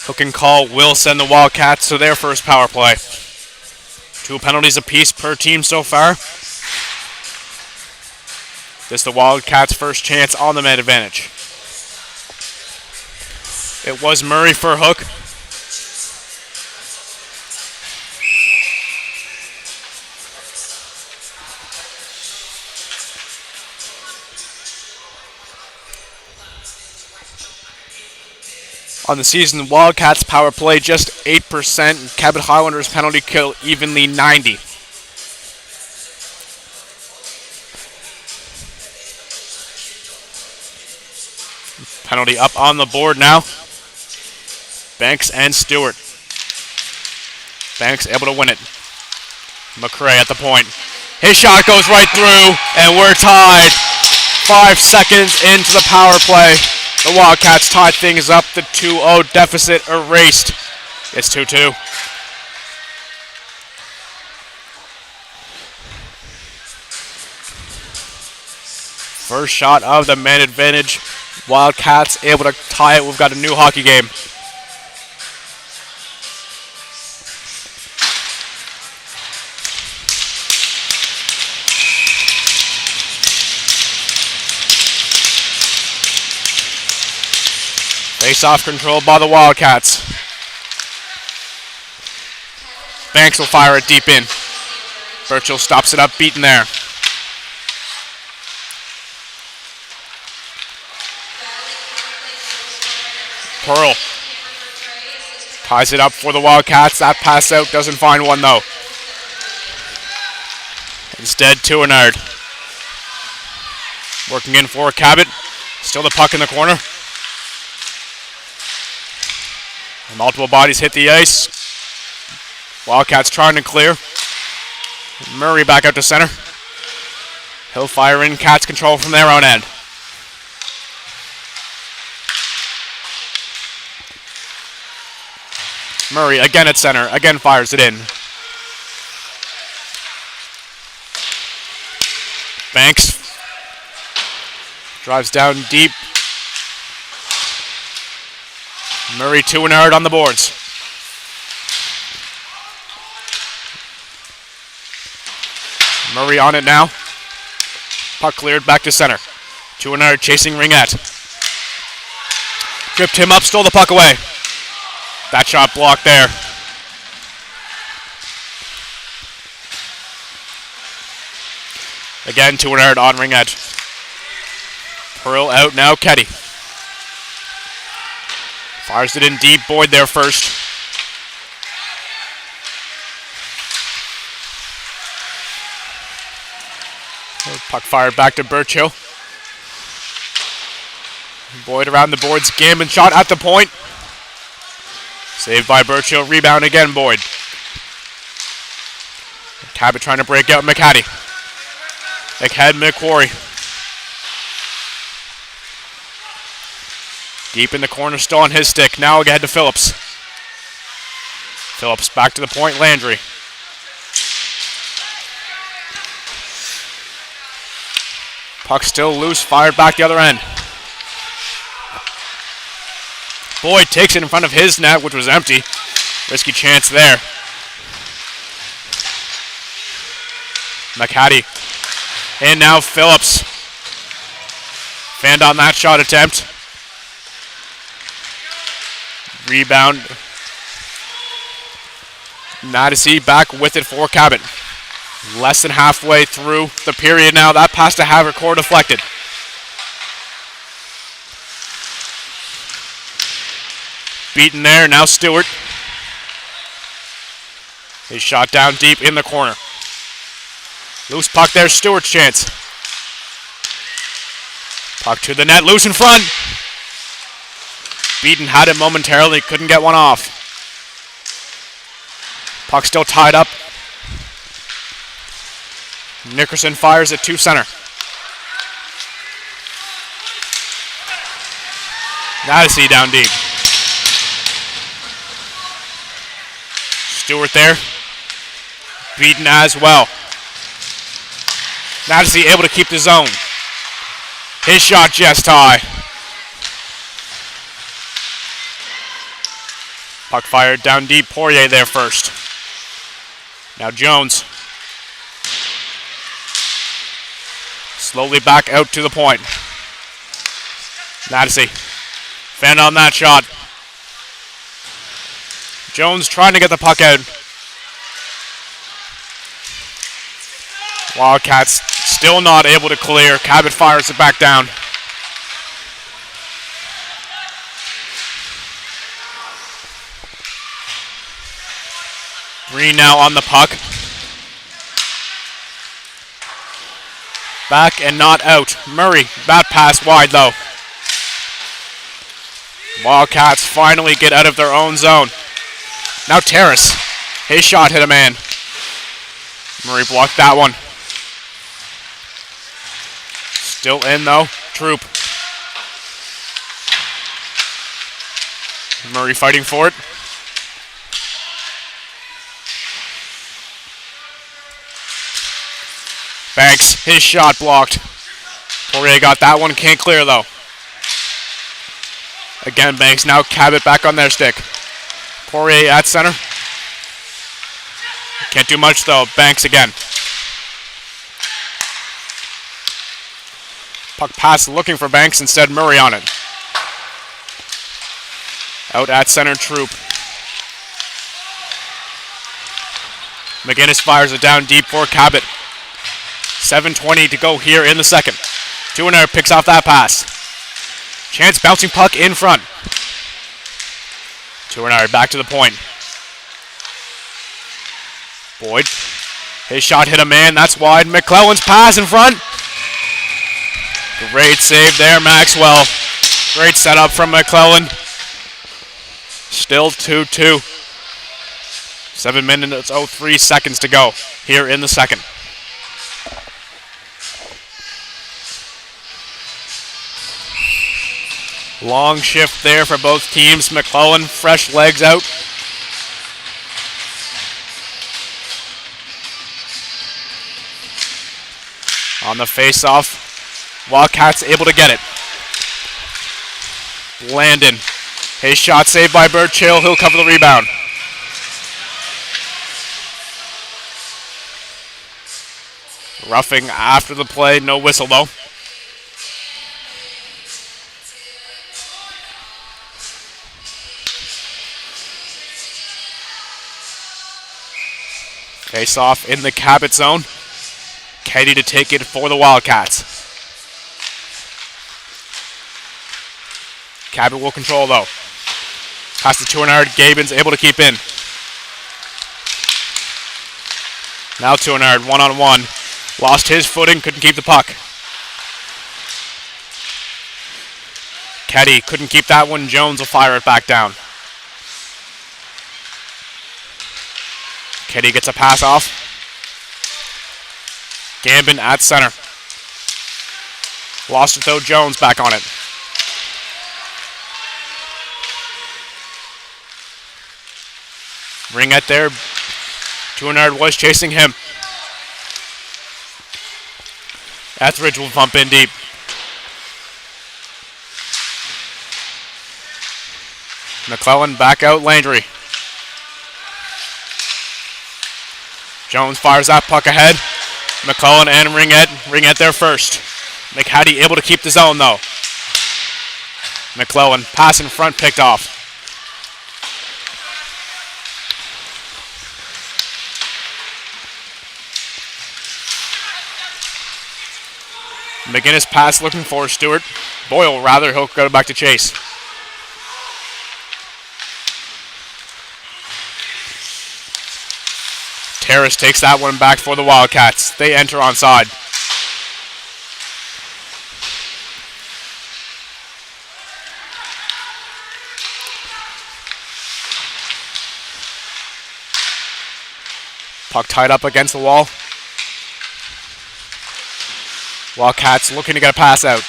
Hook and call will send the Wildcats to their first power play. 2 penalties apiece per team so far. This is the Wildcats' first chance on the man advantage. It was Murray for a hook. On the season, Wildcats power play just 8%. Cabot Highlanders penalty kill evenly 90. Penalty up on the board now. Banks and Stewart. Banks able to win it. McCray at the point. His shot goes right through, and we're tied. 5 seconds into the power play. The Wildcats tied things up. The 2-0 deficit erased. It's 2-2. First shot of the man advantage. Wildcats able to tie it. We've got a new hockey game. Face-off controlled by the Wildcats. Banks will fire it deep in. Burchill stops it up, beaten there. Pearl ties it up for the Wildcats. That pass out doesn't find one though. Instead, Tuinard working in for Cabot. Still the puck in the corner. Multiple bodies hit the ice. Wildcats trying to clear. Murray back out to center. He'll fire in. Cats control from their own end. Murray again at center. Again fires it in. Banks drives down deep. Murray Tuinard on the boards. Murray on it now. Puck cleared back to center. Tuinard chasing Ringette. Tripped him up, stole the puck away. That shot blocked there. Again, Tuinard on Ringette. Pearl out now, Keddy. Fires it in deep. Boyd there first. Puck fired back to Burchill. Boyd around the boards. Gambin shot at the point. Saved by Burchill. Rebound again, Boyd. Cabot trying to break out McCaddy. McHead, McQuarrie. Deep in the corner, still on his stick. Now ahead to Phillips. Phillips back to the point, Landry. Puck still loose, fired back the other end. Boyd takes it in front of his net, which was empty. Risky chance there. McHattie. And now Phillips. Fanned on that shot attempt. Rebound. Madison back with it for Cabot. Less than halfway through the period now. That pass to Havercore deflected. Beaten there, now Stewart. His shot down deep in the corner. Loose puck there, Stewart's chance. Puck to the net, loose in front. Beaton had it momentarily, couldn't get one off. Puck still tied up. Nickerson fires it to center. Madison down deep. Stewart there. Beaten as well. Madison able to keep the zone. His shot just high. Puck fired down deep. Poirier there first. Now Jones. Slowly back out to the point. Madison. Fanned on that shot. Jones trying to get the puck out. Wildcats still not able to clear. Cabot fires it back down. Green now on the puck. Back and not out. Murray, that pass wide though. Wildcats finally get out of their own zone. Now Terrace. His shot hit a man. Murray blocked that one. Still in though. Troop. Murray fighting for it. Banks, his shot blocked. Poirier got that one, can't clear though. Again, Banks, now Cabot back on their stick. Poirier at center. Can't do much though, Banks again. Puck pass looking for Banks, instead Murray on it. Out at center, Troop. McGinnis fires it down deep for Cabot. 7:20 to go here in the second. Tuiner picks off that pass. Chance bouncing puck in front. Tuiner back to the point. Boyd. His shot hit a man, that's wide. McClellan's pass in front. Great save there, Maxwell. Great setup from McClellan. Still 2-2. 7 minutes, 03 seconds to go here in the second. Long shift there for both teams. McClellan, fresh legs out. On the face-off, Wildcats able to get it. Landon, his shot saved by Burchill. He'll cover the rebound. Roughing after the play, no whistle though. Face off in the Cabot zone. Katie to take it for the Wildcats. Cabot will control though. Pass to Tuinard. Gabin's able to keep in. Now Tuinard one-on-one. Lost his footing, couldn't keep the puck. Keddy couldn't keep that one. Jones will fire it back down. Keddy gets a pass off. Gambin at center. Lost it though, Jones back on it. Ringette there. Tuinard was chasing him. Etheridge will bump in deep. McClellan back out Landry. Jones fires that puck ahead. McClellan and Ringette there first. McHattie able to keep the zone though. McClellan pass in front picked off. McGinnis pass looking for Stewart. Boyle rather, he'll go back to Chase. Terrace takes that one back for the Wildcats. They enter onside. Puck tied up against the wall. Wildcats looking to get a pass out.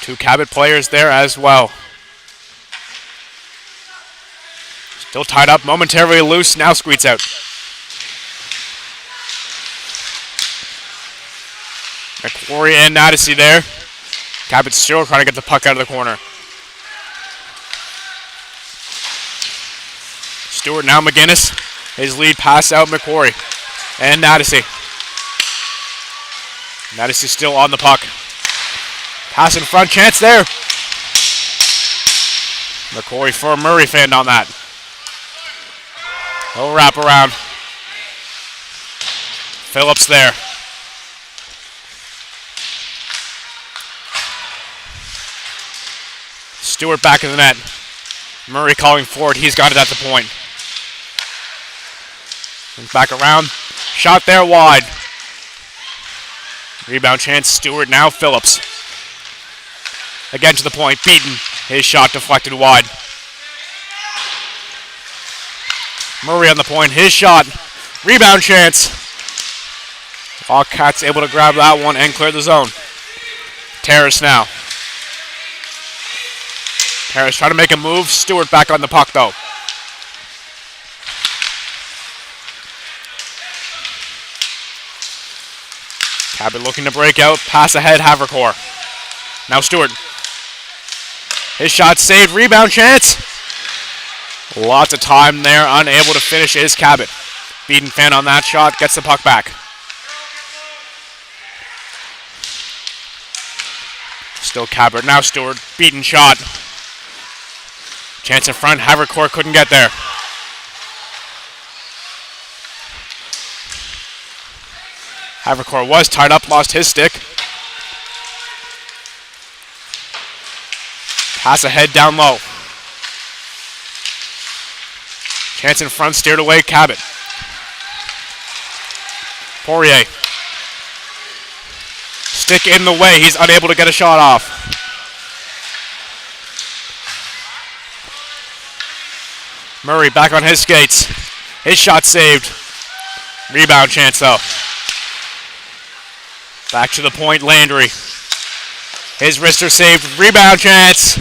Two Cabot players there as well. Still tied up, momentarily loose, now squeaks out. McQuarrie and Naddisy there. Cabot still trying to get the puck out of the corner. Stewart now McGinnis. His lead pass out McQuarrie. And Naddisy. Naddisy still on the puck. Pass in front, chance there. McQuarrie for Murray fanned on that. He'll wrap around. Phillips there. Stewart back in the net. Murray calling forward, he's got it at the point. Back around. Shot there wide. Rebound chance, Stewart now Phillips. Again to the point, beaten. His shot deflected wide. Murray on the point, his shot. Rebound chance. Wildcats able to grab that one and clear the zone. Terrace now. Terrace trying to make a move. Stewart back on the puck though. Cabot looking to break out. Pass ahead, Havercore. Now Stewart. His shot saved. Rebound chance. Lots of time there. Unable to finish is Cabot. Beaton fan on that shot. Gets the puck back. Still Cabot. Now Stewart. Beaton shot. Chance in front. Havercore couldn't get there. Havercore was tied up, lost his stick. Pass ahead, down low. Chance in front, steered away, Cabot. Poirier. Stick in the way, he's unable to get a shot off. Murray back on his skates. His shot saved. Rebound chance though. Back to the point, Landry. His wrister saved. Rebound chance.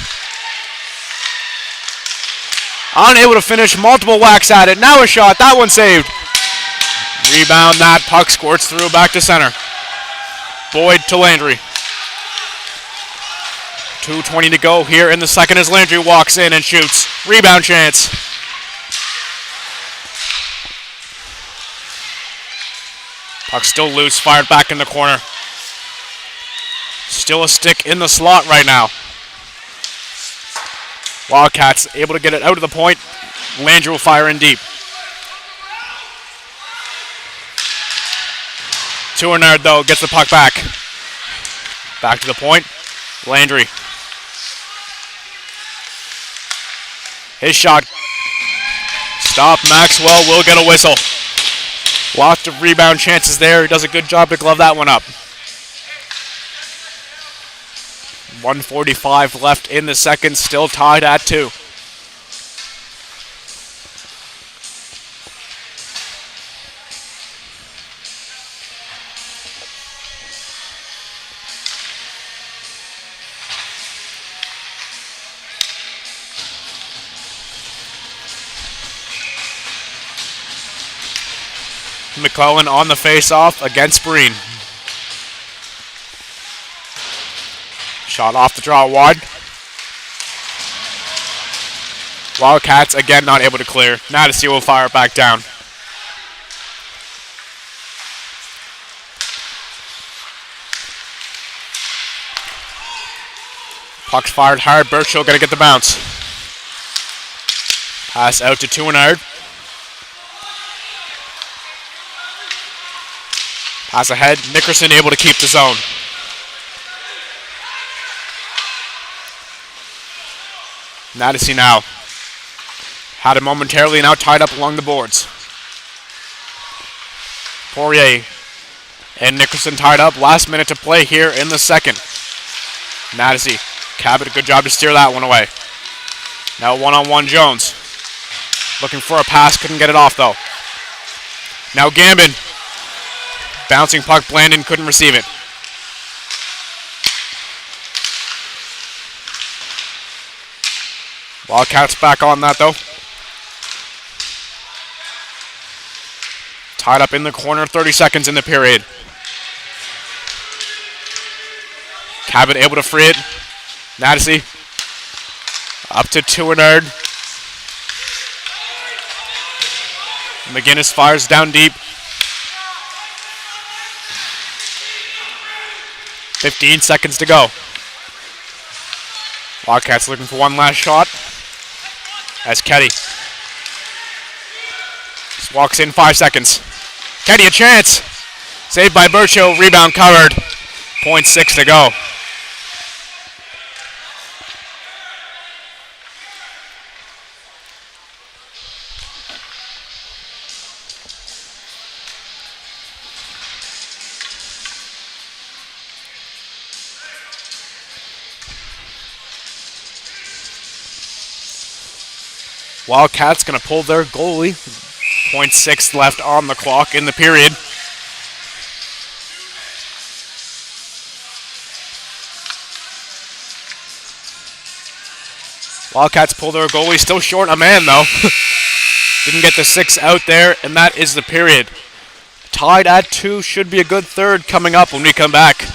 Unable to finish. Multiple whacks at it. Now a shot. That one saved. Rebound. That puck squirts through back to center. Boyd to Landry. 2:20 to go here in the second as Landry walks in and shoots. Rebound chance. Puck still loose. Fired back in the corner. Still a stick in the slot right now. Wildcats able to get it out of the point. Landry will fire in deep. Tuernard though gets the puck back. Back to the point. Landry. His shot. Stop. Maxwell will get a whistle. Lots of rebound chances there. He does a good job to glove that one up. 1:45 left in the second, still tied at 2. McClellan on the face-off against Breen. Shot off the draw wide. Wildcats again not able to clear. Madison will fire it back down. Puck's fired hard. Burchill gonna get the bounce. Pass out to Tuinard. Pass ahead. Nickerson able to keep the zone. Madison now. Had it momentarily, now tied up along the boards. Poirier and Nickerson tied up. Last minute to play here in the second. Madison. Cabot, good job to steer that one away. Now one-on-one Jones. Looking for a pass, couldn't get it off though. Now Gambin. Bouncing puck, Blandon couldn't receive it. Wildcats back on that though. Tied up in the corner, 30 seconds in the period. Cabot able to free it. Madison up to Tuinard. McGinnis fires down deep. 15 seconds to go. Wildcats looking for one last shot. As Keddy just walks in 5 seconds. Keddy a chance. Saved by Burchill. Rebound covered. 0.6 to go. Wildcats going to pull their goalie. 0.6 left on the clock in the period. Wildcats pull their goalie. Still short a man, though. Didn't get the 6 out there, and that is the period. Tied at 2. Should be a good third coming up when we come back.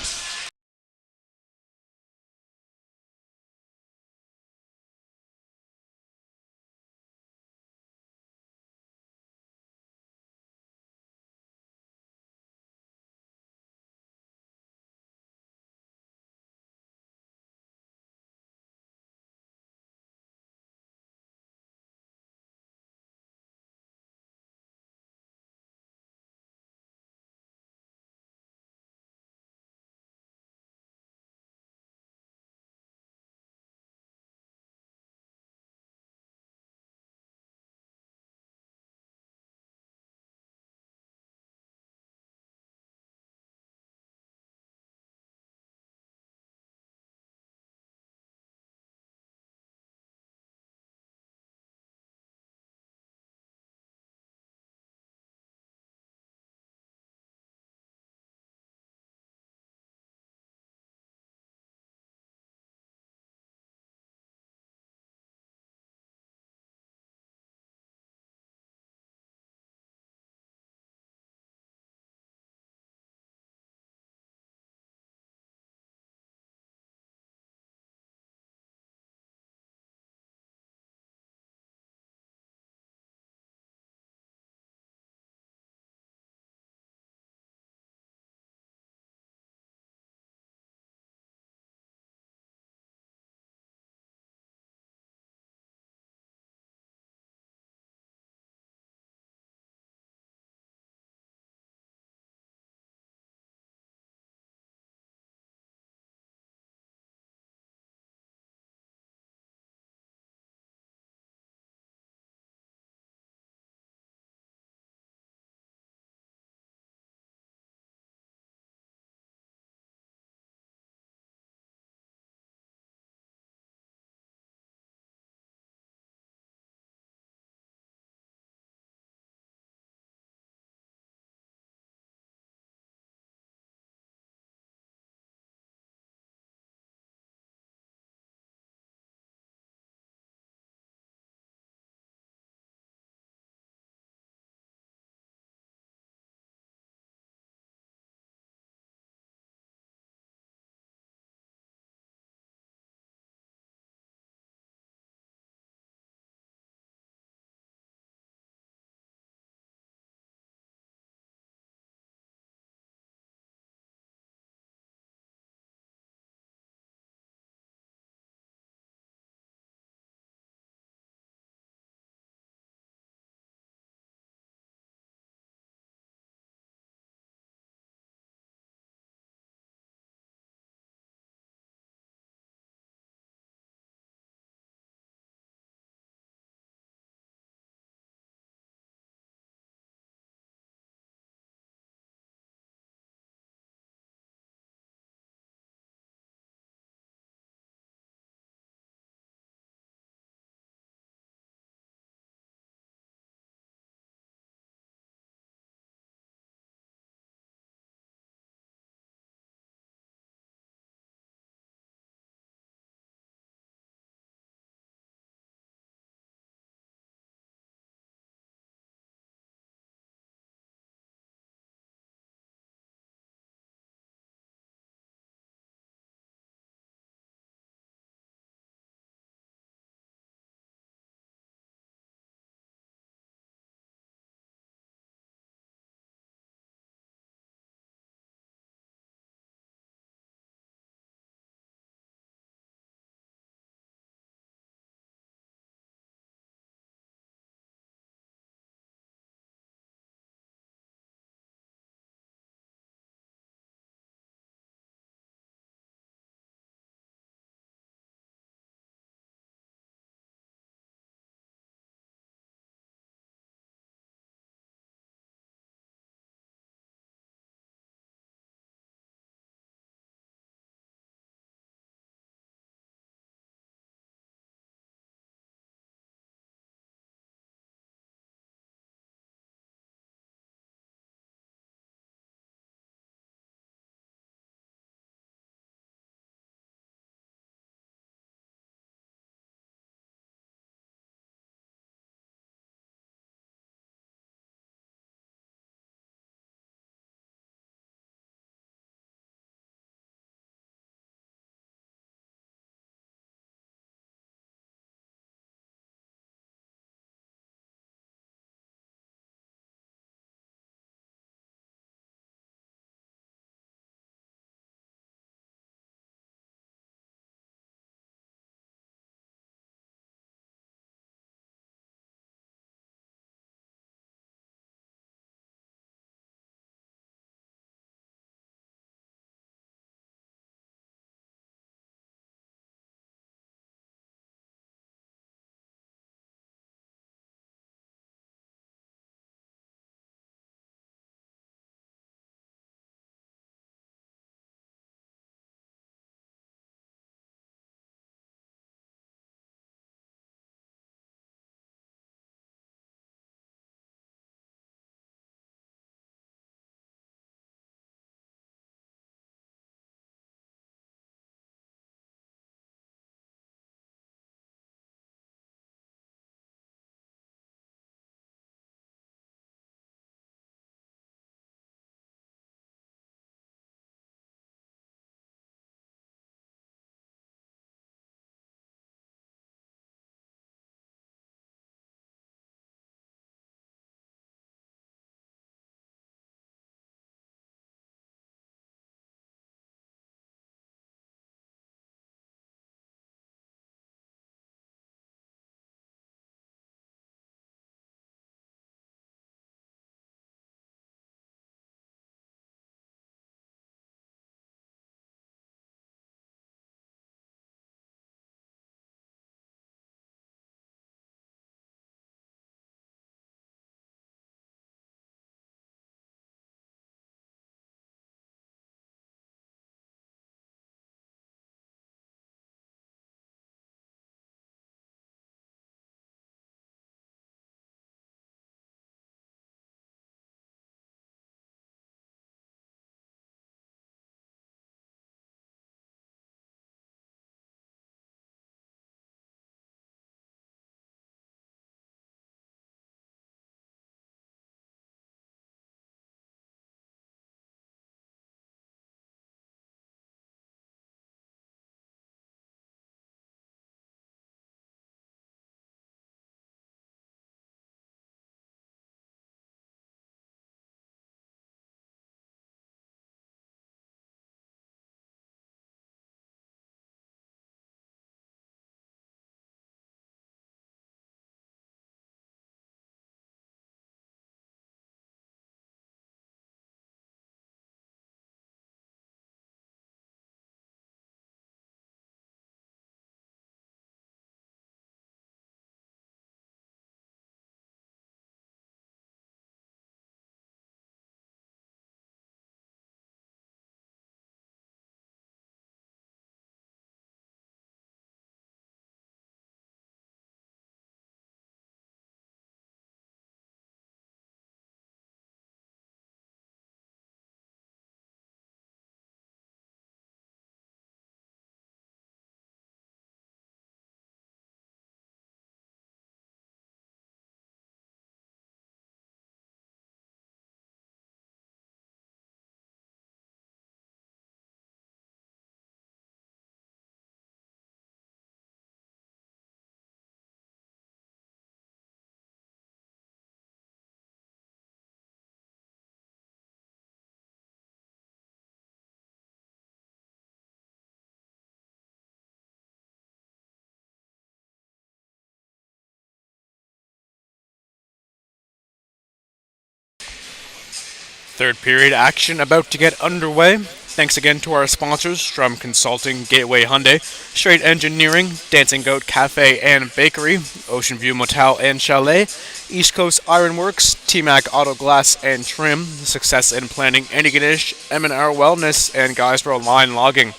Third period action about to get underway. Thanks again to our sponsors, Strum Consulting, Gateway Hyundai, Straight Engineering, Dancing Goat Cafe and Bakery, Ocean View Motel and Chalet, East Coast Ironworks, T-Mac Auto Glass and Trim, Success in Planning, Andy Ganesh, M&R Wellness, and Guysboro Line Logging.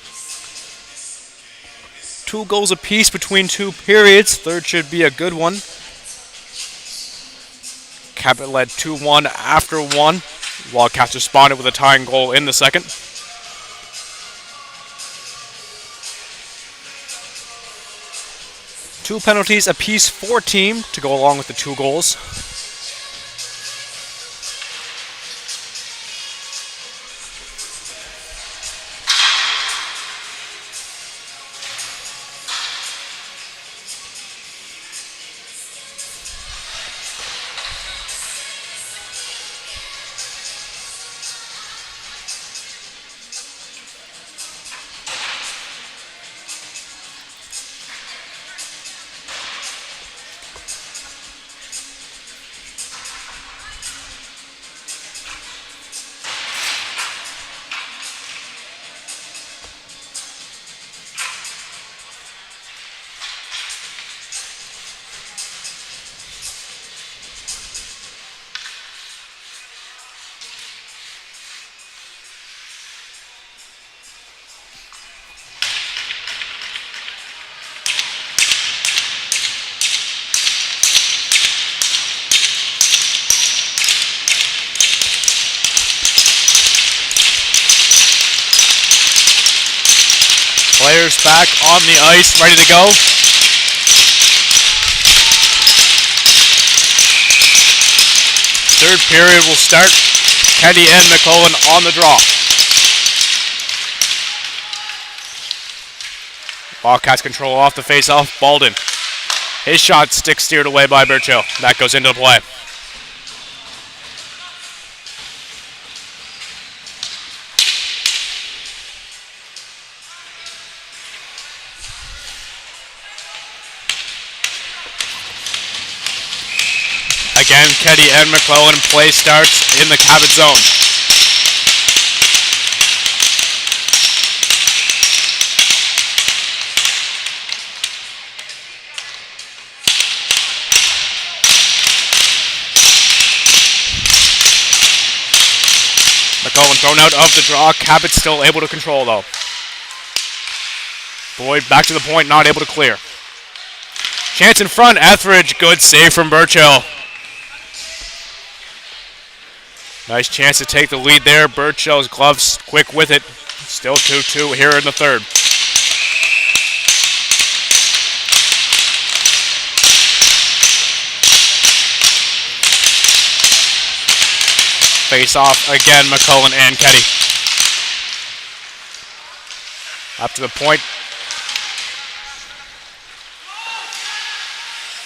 2 goals apiece between 2 periods. Third should be a good one. Cabot led 2-1 after 1. Wildcats responded with a tying goal in the second. Two penalties apiece for team to go along with the 2 goals. Players back on the ice, ready to go. Third period will start. Kenny and McCullen on the draw. Wildcats control off the face-off. Baldwin. His shot stick steered away by Burchill. That goes into the play. Again, Keddy and McClellan. Play starts in the Cabot zone. McClellan thrown out of the draw. Cabot still able to control though. Boyd back to the point, not able to clear. Chance in front, Etheridge. Good save from Burchill. Nice chance to take the lead there. Burchill's gloves quick with it. Still 2-2 here in the third. Face off again, McCullen and Keddy. Up to the point.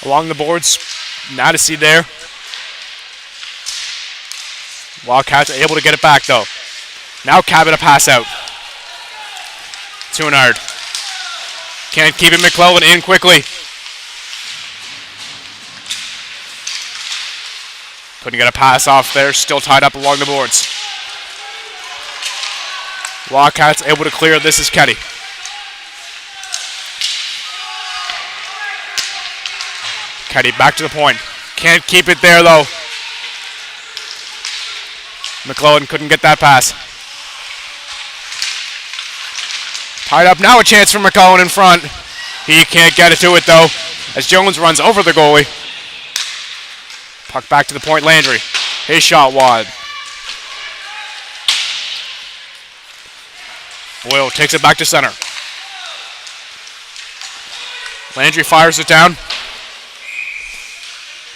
Along the boards, Nadesi there. Wildcats are able to get it back though. Now Cabot a pass out. Tunard. Can't keep it. McClellan in quickly. Couldn't get a pass off there. Still tied up along the boards. Wildcats able to clear. This is Keddy. Keddy back to the point. Can't keep it there though. McClellan couldn't get that pass. Tied up now, a chance for McClellan in front. He can't get it to it though, as Jones runs over the goalie. Puck back to the point, Landry. His shot wide. Boyle takes it back to center. Landry fires it down.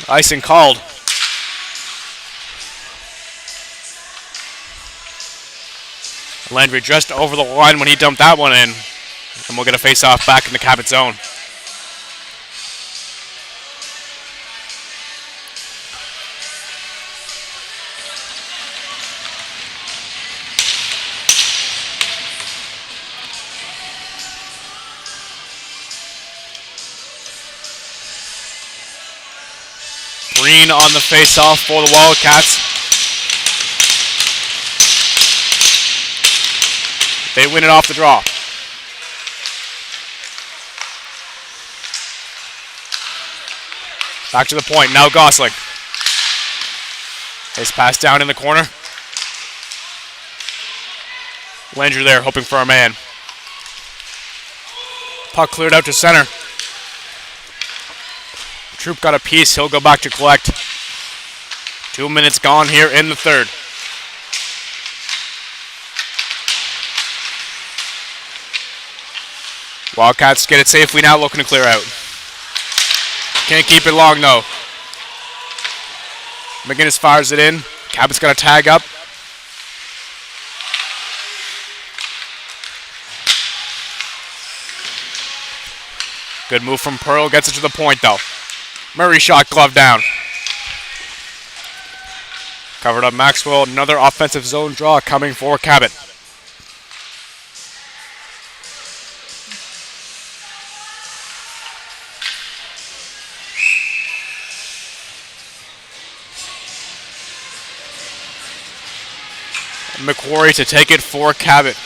Icing called. Landry just over the line when he dumped that one in. And we'll get a face-off back in the Cabot zone. Green on the face-off for the Wildcats. They win it off the draw. Back to the point. Now Gosling. His pass down in the corner. Langer there, hoping for a man. Puck cleared out to center. Troop got a piece. He'll go back to collect. 2 minutes gone here in the third. Wildcats get it safely now, looking to clear out. Can't keep it long though. McGinnis fires it in. Cabot's got a tag up. Good move from Pearl. Gets it to the point though. Murray shot, glove down. Covered up Maxwell. Another offensive zone draw coming for Cabot. McQuarrie to take it for Cabot.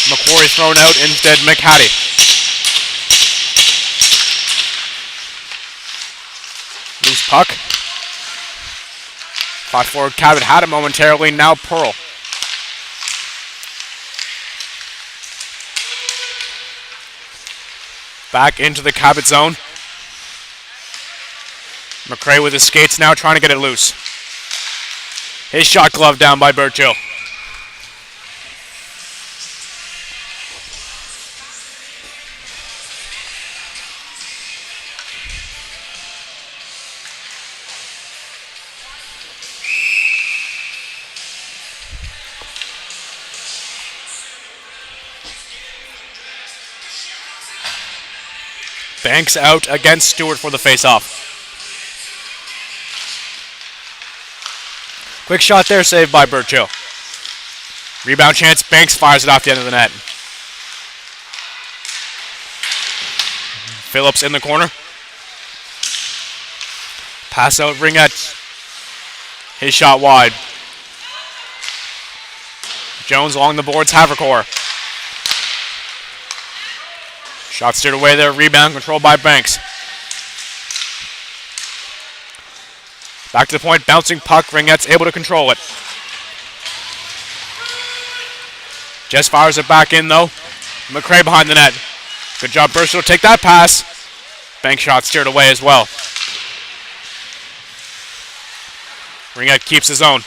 McQuarrie thrown out, instead McHattie. Loose puck. Fought forward, Cabot had it momentarily, now Pearl. Back into the Cabot zone. McRae with his skates now trying to get it loose. His shot glove down by Burchill. Banks out against Stewart for the face-off. Quick shot there, saved by Burchill. Rebound chance, Banks fires it off the end of the net. Phillips in the corner. Pass out, Ringette. His shot wide. Jones along the boards, Havercore. Shot steered away there, rebound controlled by Banks. Back to the point, bouncing puck, Ringette's able to control it. Just fires it back in though. McRae behind the net. Good job, Burchill, take that pass. Banks shot steered away as well. Ringette keeps his own.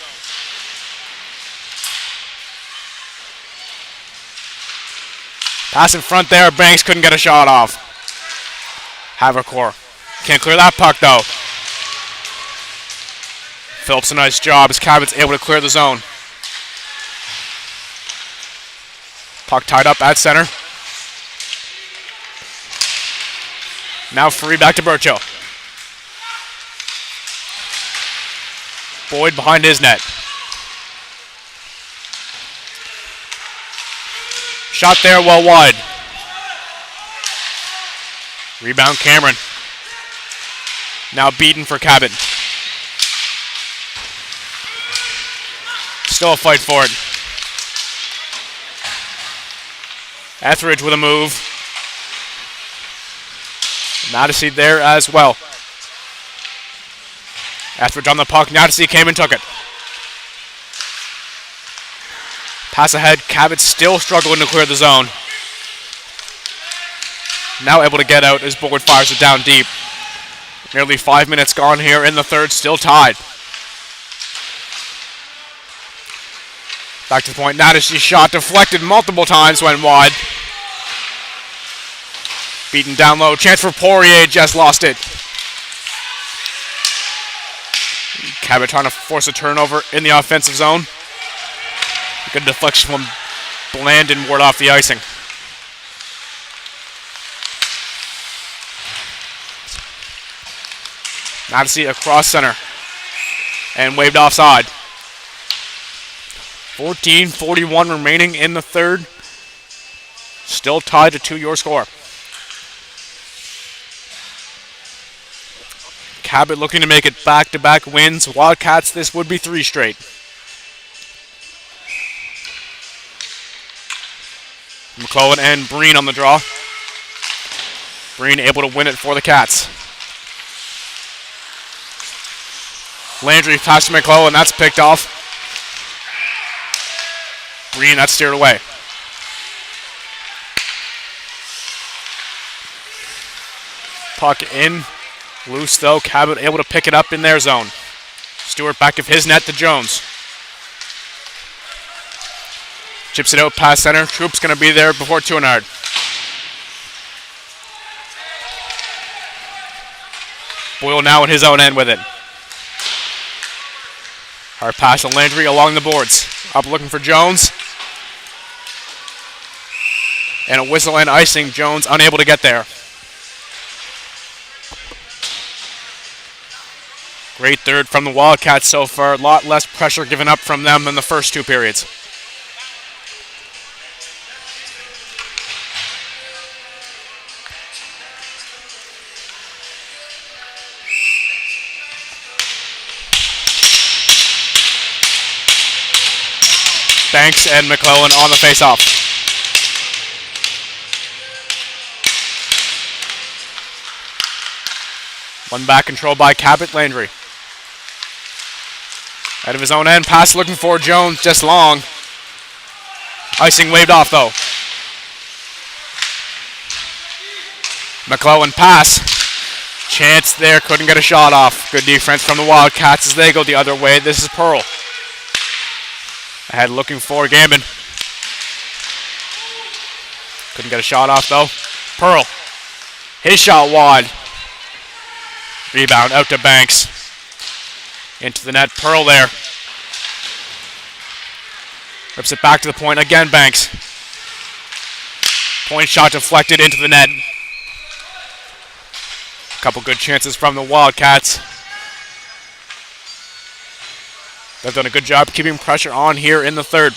Pass in front there, Banks couldn't get a shot off. Havercore can't clear that puck though. Phillips a nice job as Cabot's able to clear the zone. Puck tied up at center. Now free back to Burchill. Boyd behind his net. Shot there well wide. Rebound Cameron. Now beaten for Cabot. Still a fight for it. Etheridge with a move. Madison there as well. Etheridge on the puck. Madison came and took it. Pass ahead. Cabot still struggling to clear the zone. Now able to get out as Boyd fires it down deep. Nearly 5 minutes gone here in the third. Still tied. Back to the point. Nadish's shot deflected multiple times. Went wide. Beaten down low. Chance for Poirier. Just lost it. Cabot trying to force a turnover in the offensive zone. Good deflection from Blandon, ward off the icing. Madison across center and waved offside. 14:41 remaining in the third. Still tied to 2 your score. Cabot looking to make it back-to-back wins. Wildcats, this would be 3 straight. McClellan and Breen on the draw. Breen able to win it for the Cats. Landry pass to McClellan, that's picked off. Breen, that's steered away. Puck in, loose though. Cabot able to pick it up in their zone. Stewart back of his net to Jones. Chips it out past center. Troop's going to be there before Tuinard. Boyle now in his own end with it. Hard pass to Landry along the boards. Up looking for Jones. And a whistle and icing. Jones unable to get there. Great third from the Wildcats so far. A lot less pressure given up from them in the first 2 periods. Banks and McClellan on the face-off. One back control by Cabot. Landry. Out of his own end, pass looking for Jones, just long. Icing waved off though. McClellan pass. Chance there, couldn't get a shot off. Good defense from the Wildcats as they go the other way. This is Pearl. Ahead looking for Gambin. Couldn't get a shot off though. Pearl. His shot wide. Rebound out to Banks. Into the net. Pearl there. Rips it back to the point. Again Banks. Point shot deflected into the net. Couple good chances from the Wildcats. They've done a good job keeping pressure on here in the third.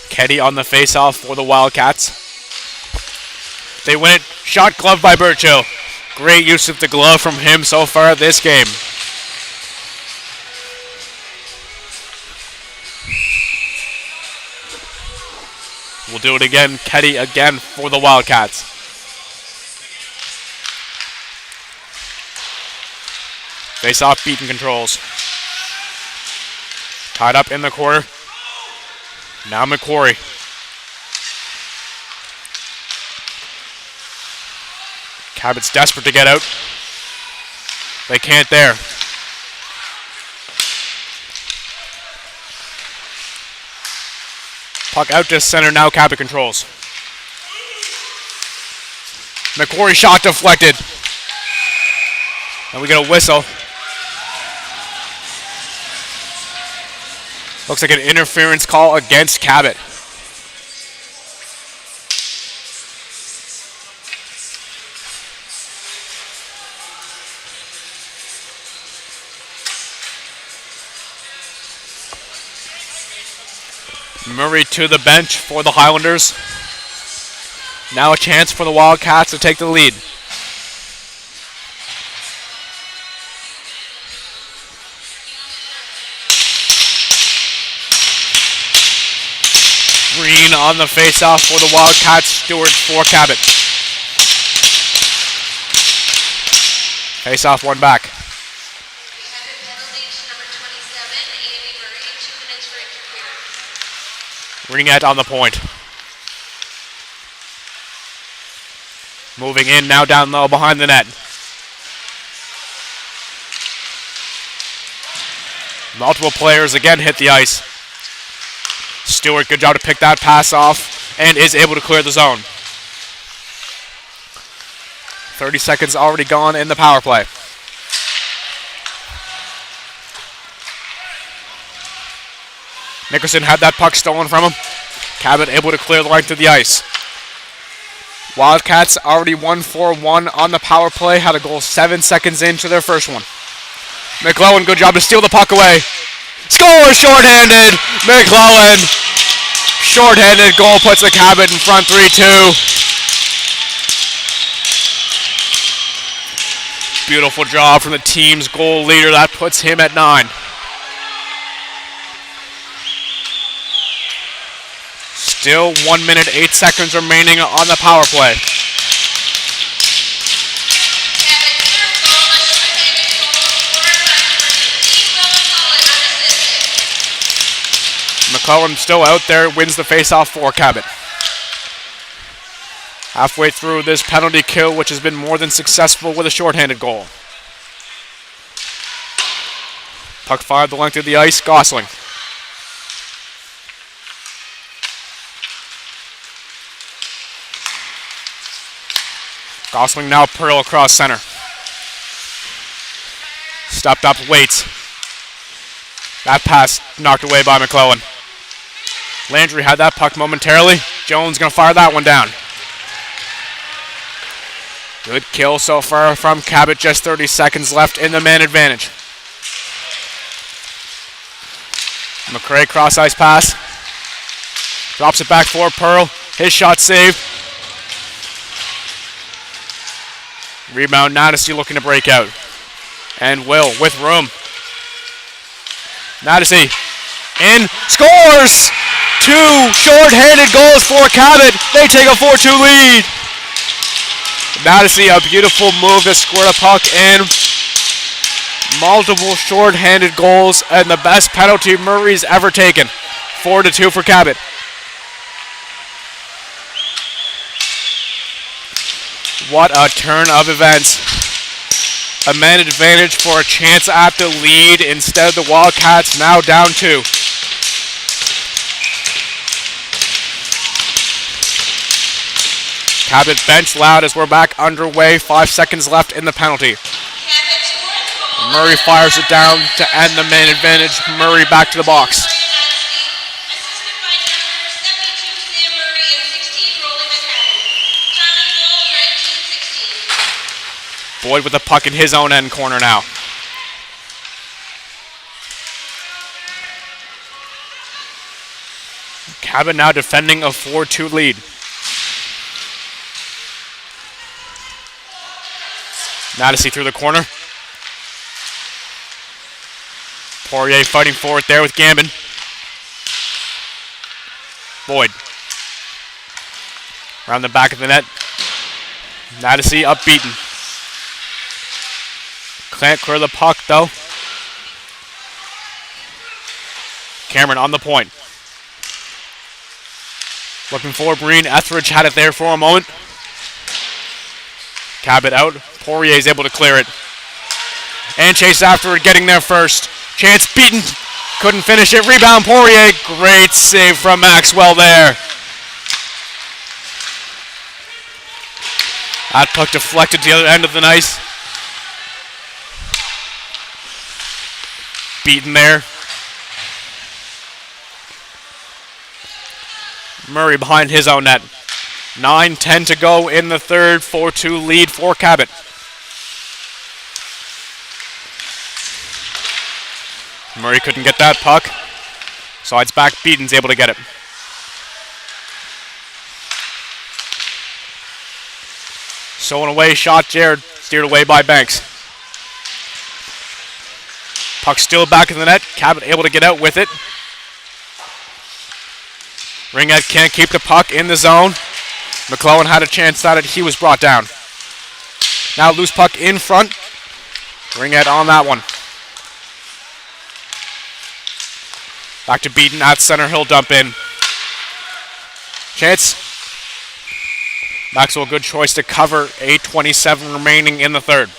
Keddy on the face-off for the Wildcats. They win it. Shot glove by Burchill. Great use of the glove from him so far this game. We'll do it again. Keddy again for the Wildcats. Face-off beaten controls. Tied up in the corner. Now McQuarrie. Cabot's desperate to get out. They can't there. Puck out to center, now Cabot controls. McQuarrie shot deflected. And we get a whistle. Looks like an interference call against Cabot. Murray to the bench for the Highlanders. Now a chance for the Wildcats to take the lead. Green on the face-off for the Wildcats. Stewart for Cabot. Face-off, one back. Ringette on the point. Moving in now down low behind the net. Multiple players again hit the ice. Stewart, good job to pick that pass off and is able to clear the zone. 30 seconds already gone in the power play. Nickerson had that puck stolen from him. Cabot able to clear the line to the ice. Wildcats already 1-4-1 on the power play. Had a goal 7 seconds into their first one. McClellan, good job to steal the puck away. Score shorthanded. McClellan. Shorthanded goal puts the Cabot in front 3-2. Beautiful job from the team's goal leader. That puts him at 9. Still 1 minute, 8 seconds remaining on the power play. McClellan still out there, wins the faceoff for Cabot. Halfway through this penalty kill, which has been more than successful with a shorthanded goal. Puck fired the length of the ice, Gosling. Gosling now Pearl across center. Stepped up, waits. That pass knocked away by McClellan. Landry had that puck momentarily. Jones gonna fire that one down. Good kill so far from Cabot, just 30 seconds left in the man advantage. McRae cross ice pass. Drops it back for Pearl. His shot saved. Rebound, Nadesy looking to break out. And Will with room. Nadesy in, scores! 2 short-handed goals for Cabot. They take a 4-2 lead. Nadesy, a beautiful move to square the puck in. Multiple short-handed goals and the best penalty Murray's ever taken. 4-2 for Cabot. What a turn of events. A man advantage for a chance at the lead. Instead, the Wildcats now down 2. Cabot bench loud as we're back underway. 5 seconds left in the penalty. Murray fires it down to end the man advantage. Murray back to the box. Boyd with the puck in his own end corner now. Cabot now defending a 4-2 lead. Nadesy through the corner. Poirier fighting for it there with Gambin. Boyd. Around the back of the net. Nadesy upbeaten. Can't clear the puck though. Cameron on the point. Looking for Breen. Etheridge had it there for a moment. Cabot out. Poirier's able to clear it. And chase after it, getting there first. Chance beaten. Couldn't finish it. Rebound Poirier. Great save from Maxwell there. That puck deflected to the other end of the ice. Beaten there. Murray behind his own net. 9:10 to go in the third. 4-2 lead for Cabot. Murray couldn't get that puck. Sides back, Beaton's able to get it. Stolen away, shot Jared, steered away by Banks. Puck still back in the net, Cabot able to get out with it. Ringhead can't keep the puck in the zone. McClellan had a chance at it, he was brought down. Now loose puck in front. Ringhead on that one. Back to Beaton at center, he'll dump in. Chance. Maxwell, good choice to cover. 8:27 remaining in the third.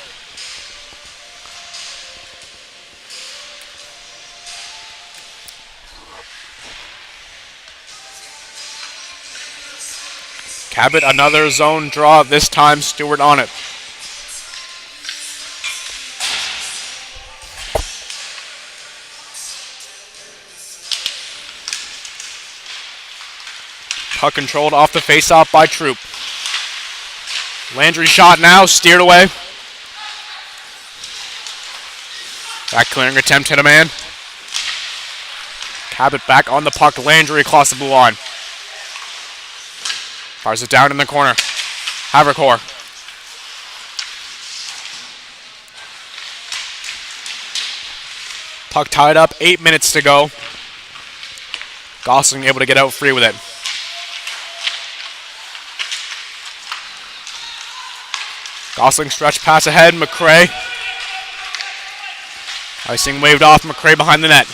Cabot, another zone draw, this time Stewart on it. Puck controlled off the face-off by Troop. Landry shot now, steered away. That clearing attempt hit a man. Cabot back on the puck. Landry across the blue line. Fires it down in the corner. Havercore. Puck tied up. 8 minutes to go. Gosling able to get out free with it. Gosling stretch pass ahead. McRae. Icing waved off. McRae behind the net.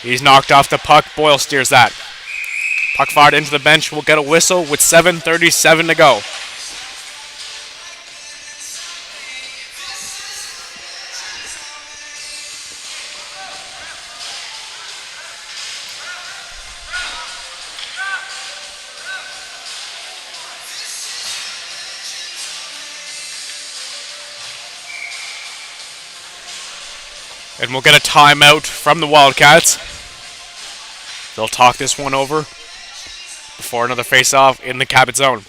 He's knocked off the puck. Boyle steers that. Puck fired into the bench. We'll get a whistle with 7:37 to go. And we'll get a timeout from the Wildcats. They'll talk this one over before another face-off in the Cabot zone.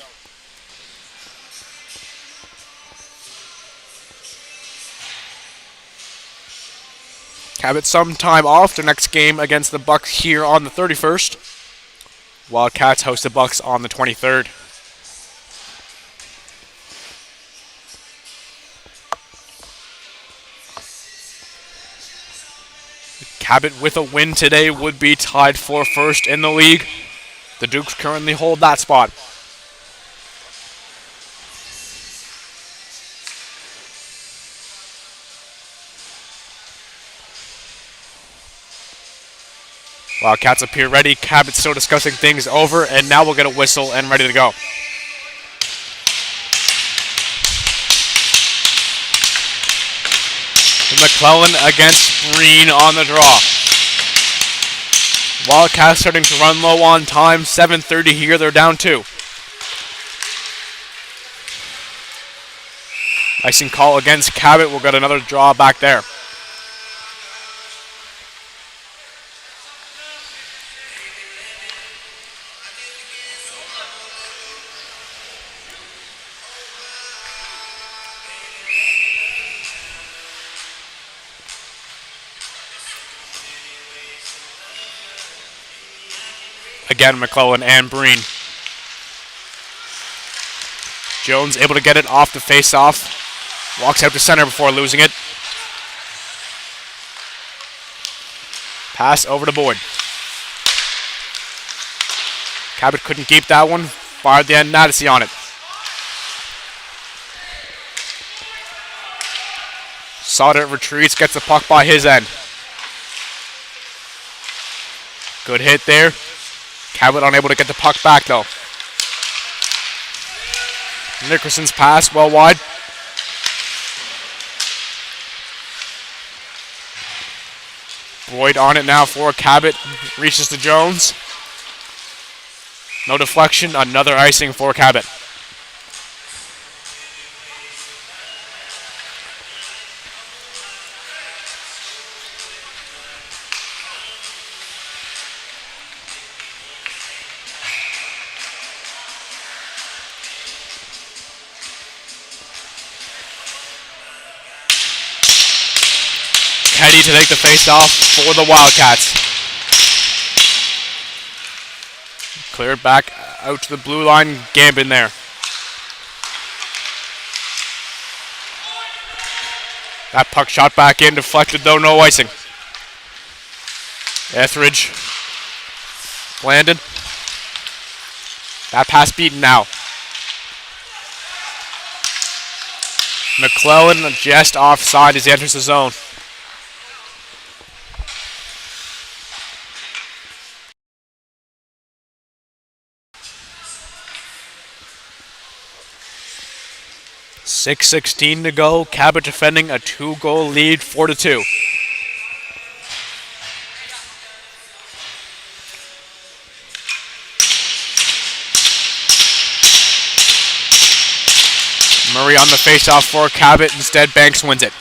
Cabot some time off. Their next game against the Bucks here on the 31st. Wildcats host the Bucks on the 23rd. Cabot with a win today would be tied for first in the league. The Dukes currently hold that spot. Wildcats appear ready. Cabot still discussing things over, and now we'll get a whistle and ready to go. McClellan against Breen on the draw. Wildcats starting to run low on time. 7:30 here. They're down 2. Icing call against Cabot. We'll get another draw back there. Again, McClellan and Breen. Jones able to get it off the face-off. Walks out to center before losing it. Pass over to Boyd. Cabot couldn't keep that one. Fired the end. Natasi on it. Sauter retreats, gets the puck by his end. Good hit there. Cabot unable to get the puck back though. Nickerson's pass well wide. Boyd on it now for Cabot. Reaches to Jones. No deflection. Another icing for Cabot. Teddy to take the face-off for the Wildcats. Cleared back out to the blue line. Gambin there. That puck shot back in, deflected though, no icing. Etheridge. Landon. That pass beaten now. McClellan just offside as he enters the zone. .6:16 to go. Cabot defending a 2-goal lead, 4-2. Murray on the faceoff for Cabot. Instead, Banks wins it.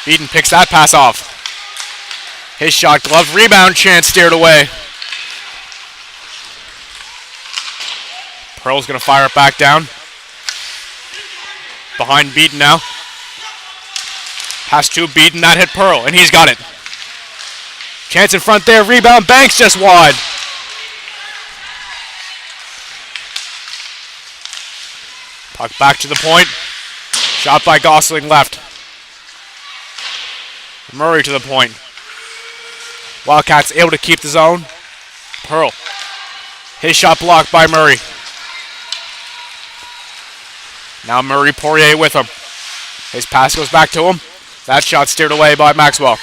Beaton picks that pass off. His shot glove rebound chance steered away. Pearl's going to fire it back down. Behind Beaton now. Pass to Beaton, that hit Pearl, and he's got it. Chance in front there, rebound, Banks just wide. Puck back to the point. Shot by Gosling left. Murray to the point. Wildcats able to keep the zone. Pearl. His shot blocked by Murray. Now Murray Poirier with him. His pass goes back to him. That shot steered away by Maxwell.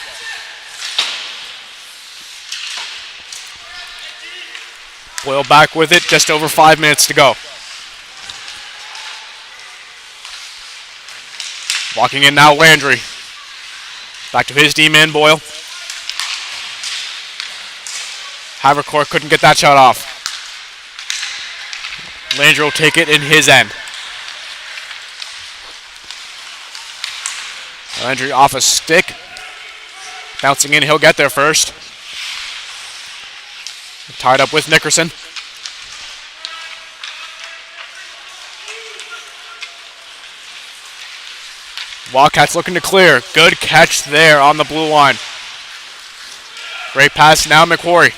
Boyle back with it, just over 5 minutes to go. Walking in now, Landry. Back to his D-man, Boyle. Havercourt couldn't get that shot off. Landry will take it in his end. Landry off a stick. Bouncing in, he'll get there first. Tied up with Nickerson. Wildcats looking to clear. Good catch there on the blue line. Great pass now, McQuarrie.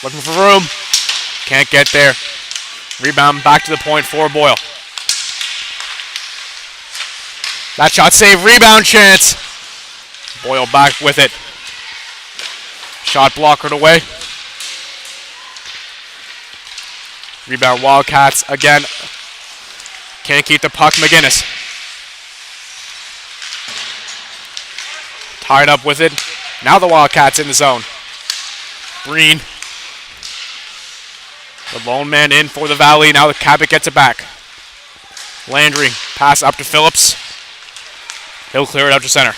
Looking for room. Can't get there. Rebound back to the point for Boyle. That shot saved. Rebound chance. Boyle back with it. Shot blockered away. Rebound Wildcats again. Can't keep the puck. McGinnis. Tied up with it. Now the Wildcats in the zone. Breen. The lone man in for the Valley. Now the Cabot gets it back. Landry. Pass up to Phillips. He'll clear it out to center.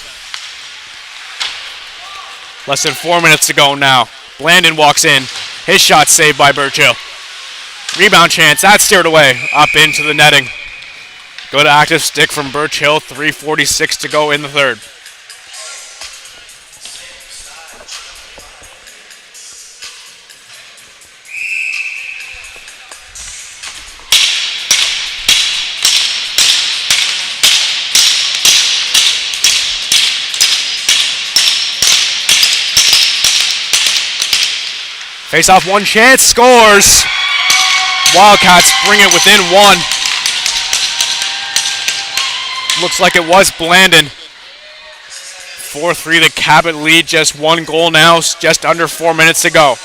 Less than 4 minutes to go now. Blandon walks in. His shot saved by Burchill. Rebound chance. That's steered away. Up into the netting. Good active stick from Burchill. 3:46 to go in the third. Face off, one chance, scores! Wildcats bring it within one. Looks like it was Blandon. 4-3, the Cabot lead, just one goal now, just under 4 minutes to go.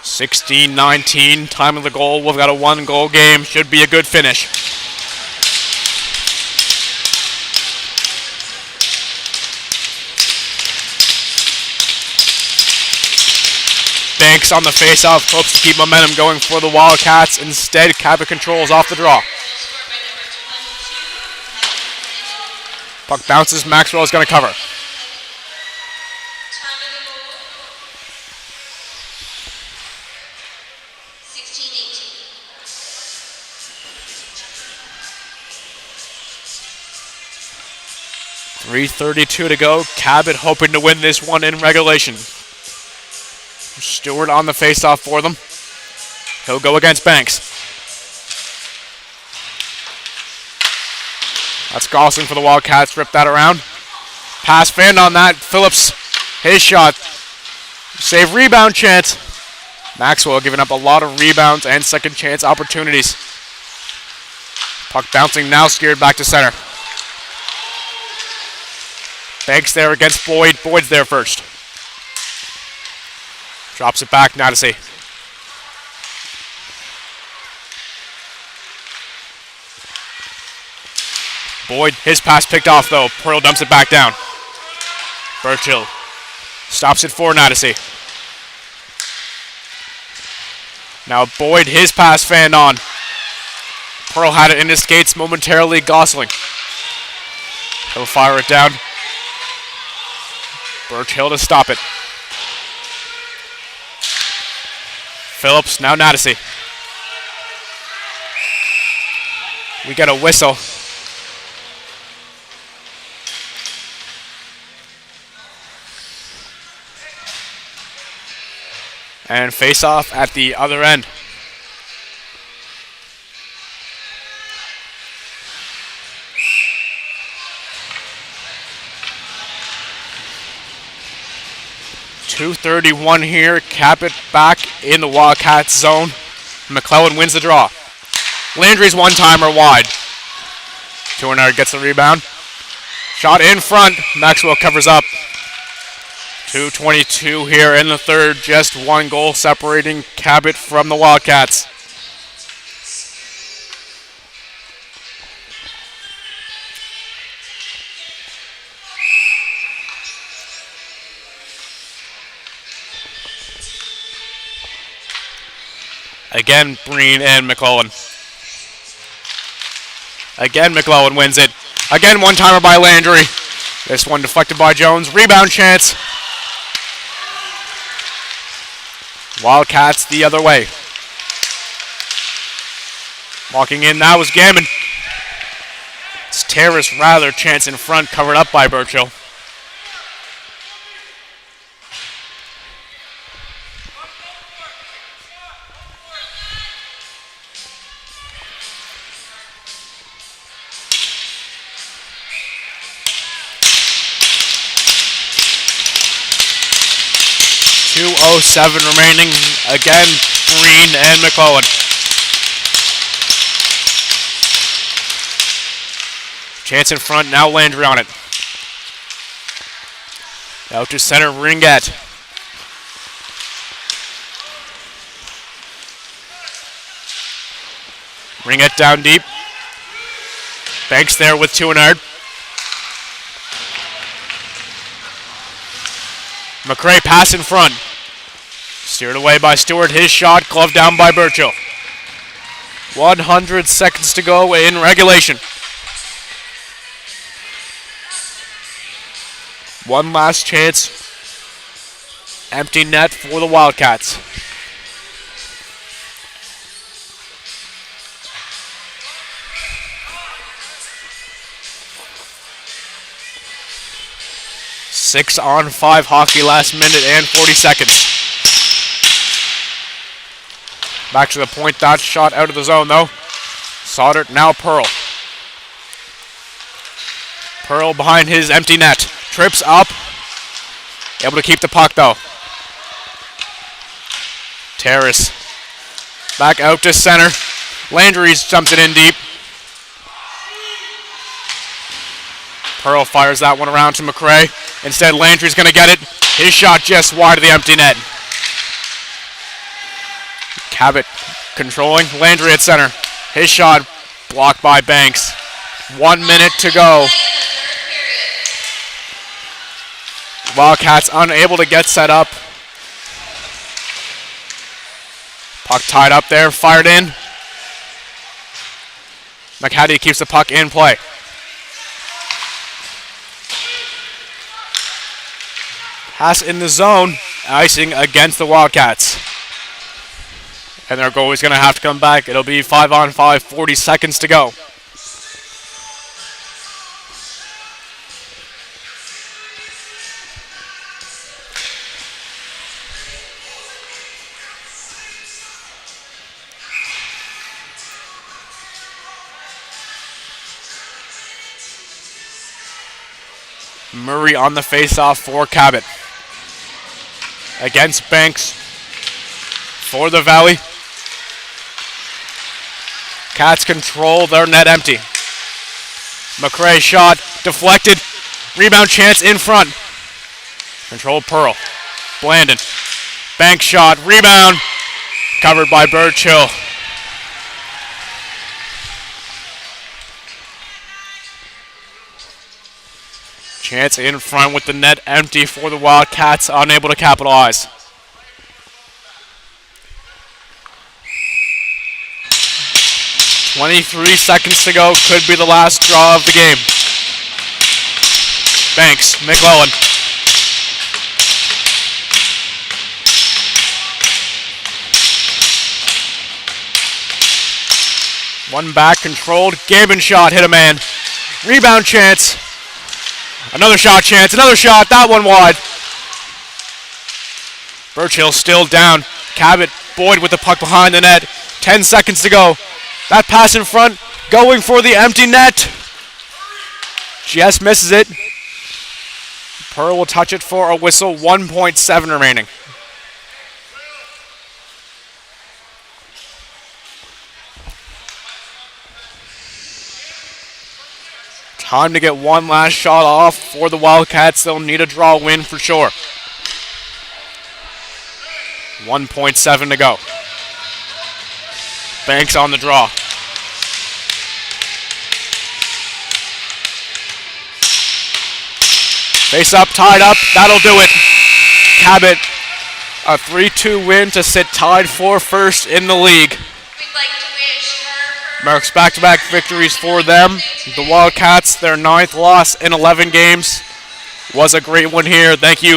(16-19) time of the goal. We've got a 1-goal game. Should be a good finish. Banks on the face-off, hopes to keep momentum going for the Wildcats. Instead, Cabot controls off the draw. Puck bounces, Maxwell is going to cover. .332 to go. Cabot hoping to win this one in regulation. Stewart on the face-off for them. He'll go against Banks. That's Gosling for the Wildcats. Rip that around. Pass fanned on that. Phillips, his shot. Save rebound chance. Maxwell giving up a lot of rebounds and second chance opportunities. Puck bouncing now, steered back to center. Banks there against Boyd. Boyd's there first. Drops it back, Nadesy. Boyd, his pass picked off though. Pearl dumps it back down. Burchill stops it for Nadesy. Now Boyd, his pass fanned on. Pearl had it in his skates momentarily. Gosling. He'll fire it down. Burchill to stop it. Phillips, now Nadesy. We get a whistle. And face off at the other end. .231 here. Cabot back in the Wildcats zone. McClellan wins the draw. Landry's one-timer wide. Tuernard gets the rebound. Shot in front. Maxwell covers up. 2:22 here in the third. Just one goal separating Cabot from the Wildcats. Again, Breen and McClellan. Again, McClellan wins it. Again, one-timer by Landry. This one deflected by Jones. Rebound chance. Wildcats the other way. Walking in, that was Gammon. It's Terrace rather, chance in front, covered up by Burchill. .207 remaining. Again, Breen and McClellan. Chance in front, now Landry on it. Out to center, Ringette. Ringette down deep. Banks there with Tuernard. McRae pass in front. Steered away by Stewart. His shot gloved down by Burchill. 100 seconds to go in regulation. One last chance. Empty net for the Wildcats. Six-on-5 hockey last minute and 40 seconds. Back to the point, that shot out of the zone though. Soddert, now Pearl. Pearl behind his empty net. Trips up. Able to keep the puck though. Terrace. Back out to center. Landry's jumps it in deep. Pearl fires that one around to McRae. Instead, Landry's going to get it. His shot just wide of the empty net. Cabot controlling. Landry at center. His shot blocked by Banks. 1 minute to go. Wildcats unable to get set up. Puck tied up there. Fired in. McHattie keeps the puck in play. Pass in the zone, icing against the Wildcats. And their goalie's going to have to come back. It'll be 5-on-5, 40 seconds to go. Murray on the face-off for Cabot. Against Banks for the Valley. Cats control their net empty. McRae shot deflected. Rebound chance in front. Controlled Pearl. Blandon. Banks shot. Rebound. Covered by Burchill. Chance in front with the net empty for the Wildcats, unable to capitalize. .23 seconds to go, could be the last draw of the game. Banks, McClellan. One back, controlled. Gabin shot, hit a man. Rebound chance. Another shot chance, another shot, that one wide. Burchill still down. Cabot, Boyd with the puck behind the net. 10 seconds to go. That pass in front, going for the empty net. Just misses it. Pearl will touch it for a whistle. 1.7 remaining. Time to get one last shot off for the Wildcats. They'll need a draw win for sure. 1.7 to go. Banks on the draw. Face up, tied up. That'll do it. Cabot, a 3-2 win to sit tied for first in the league. Marks back-to-back victories for them. The Wildcats, their 9th loss in 11 games. Was a great one here. Thank you.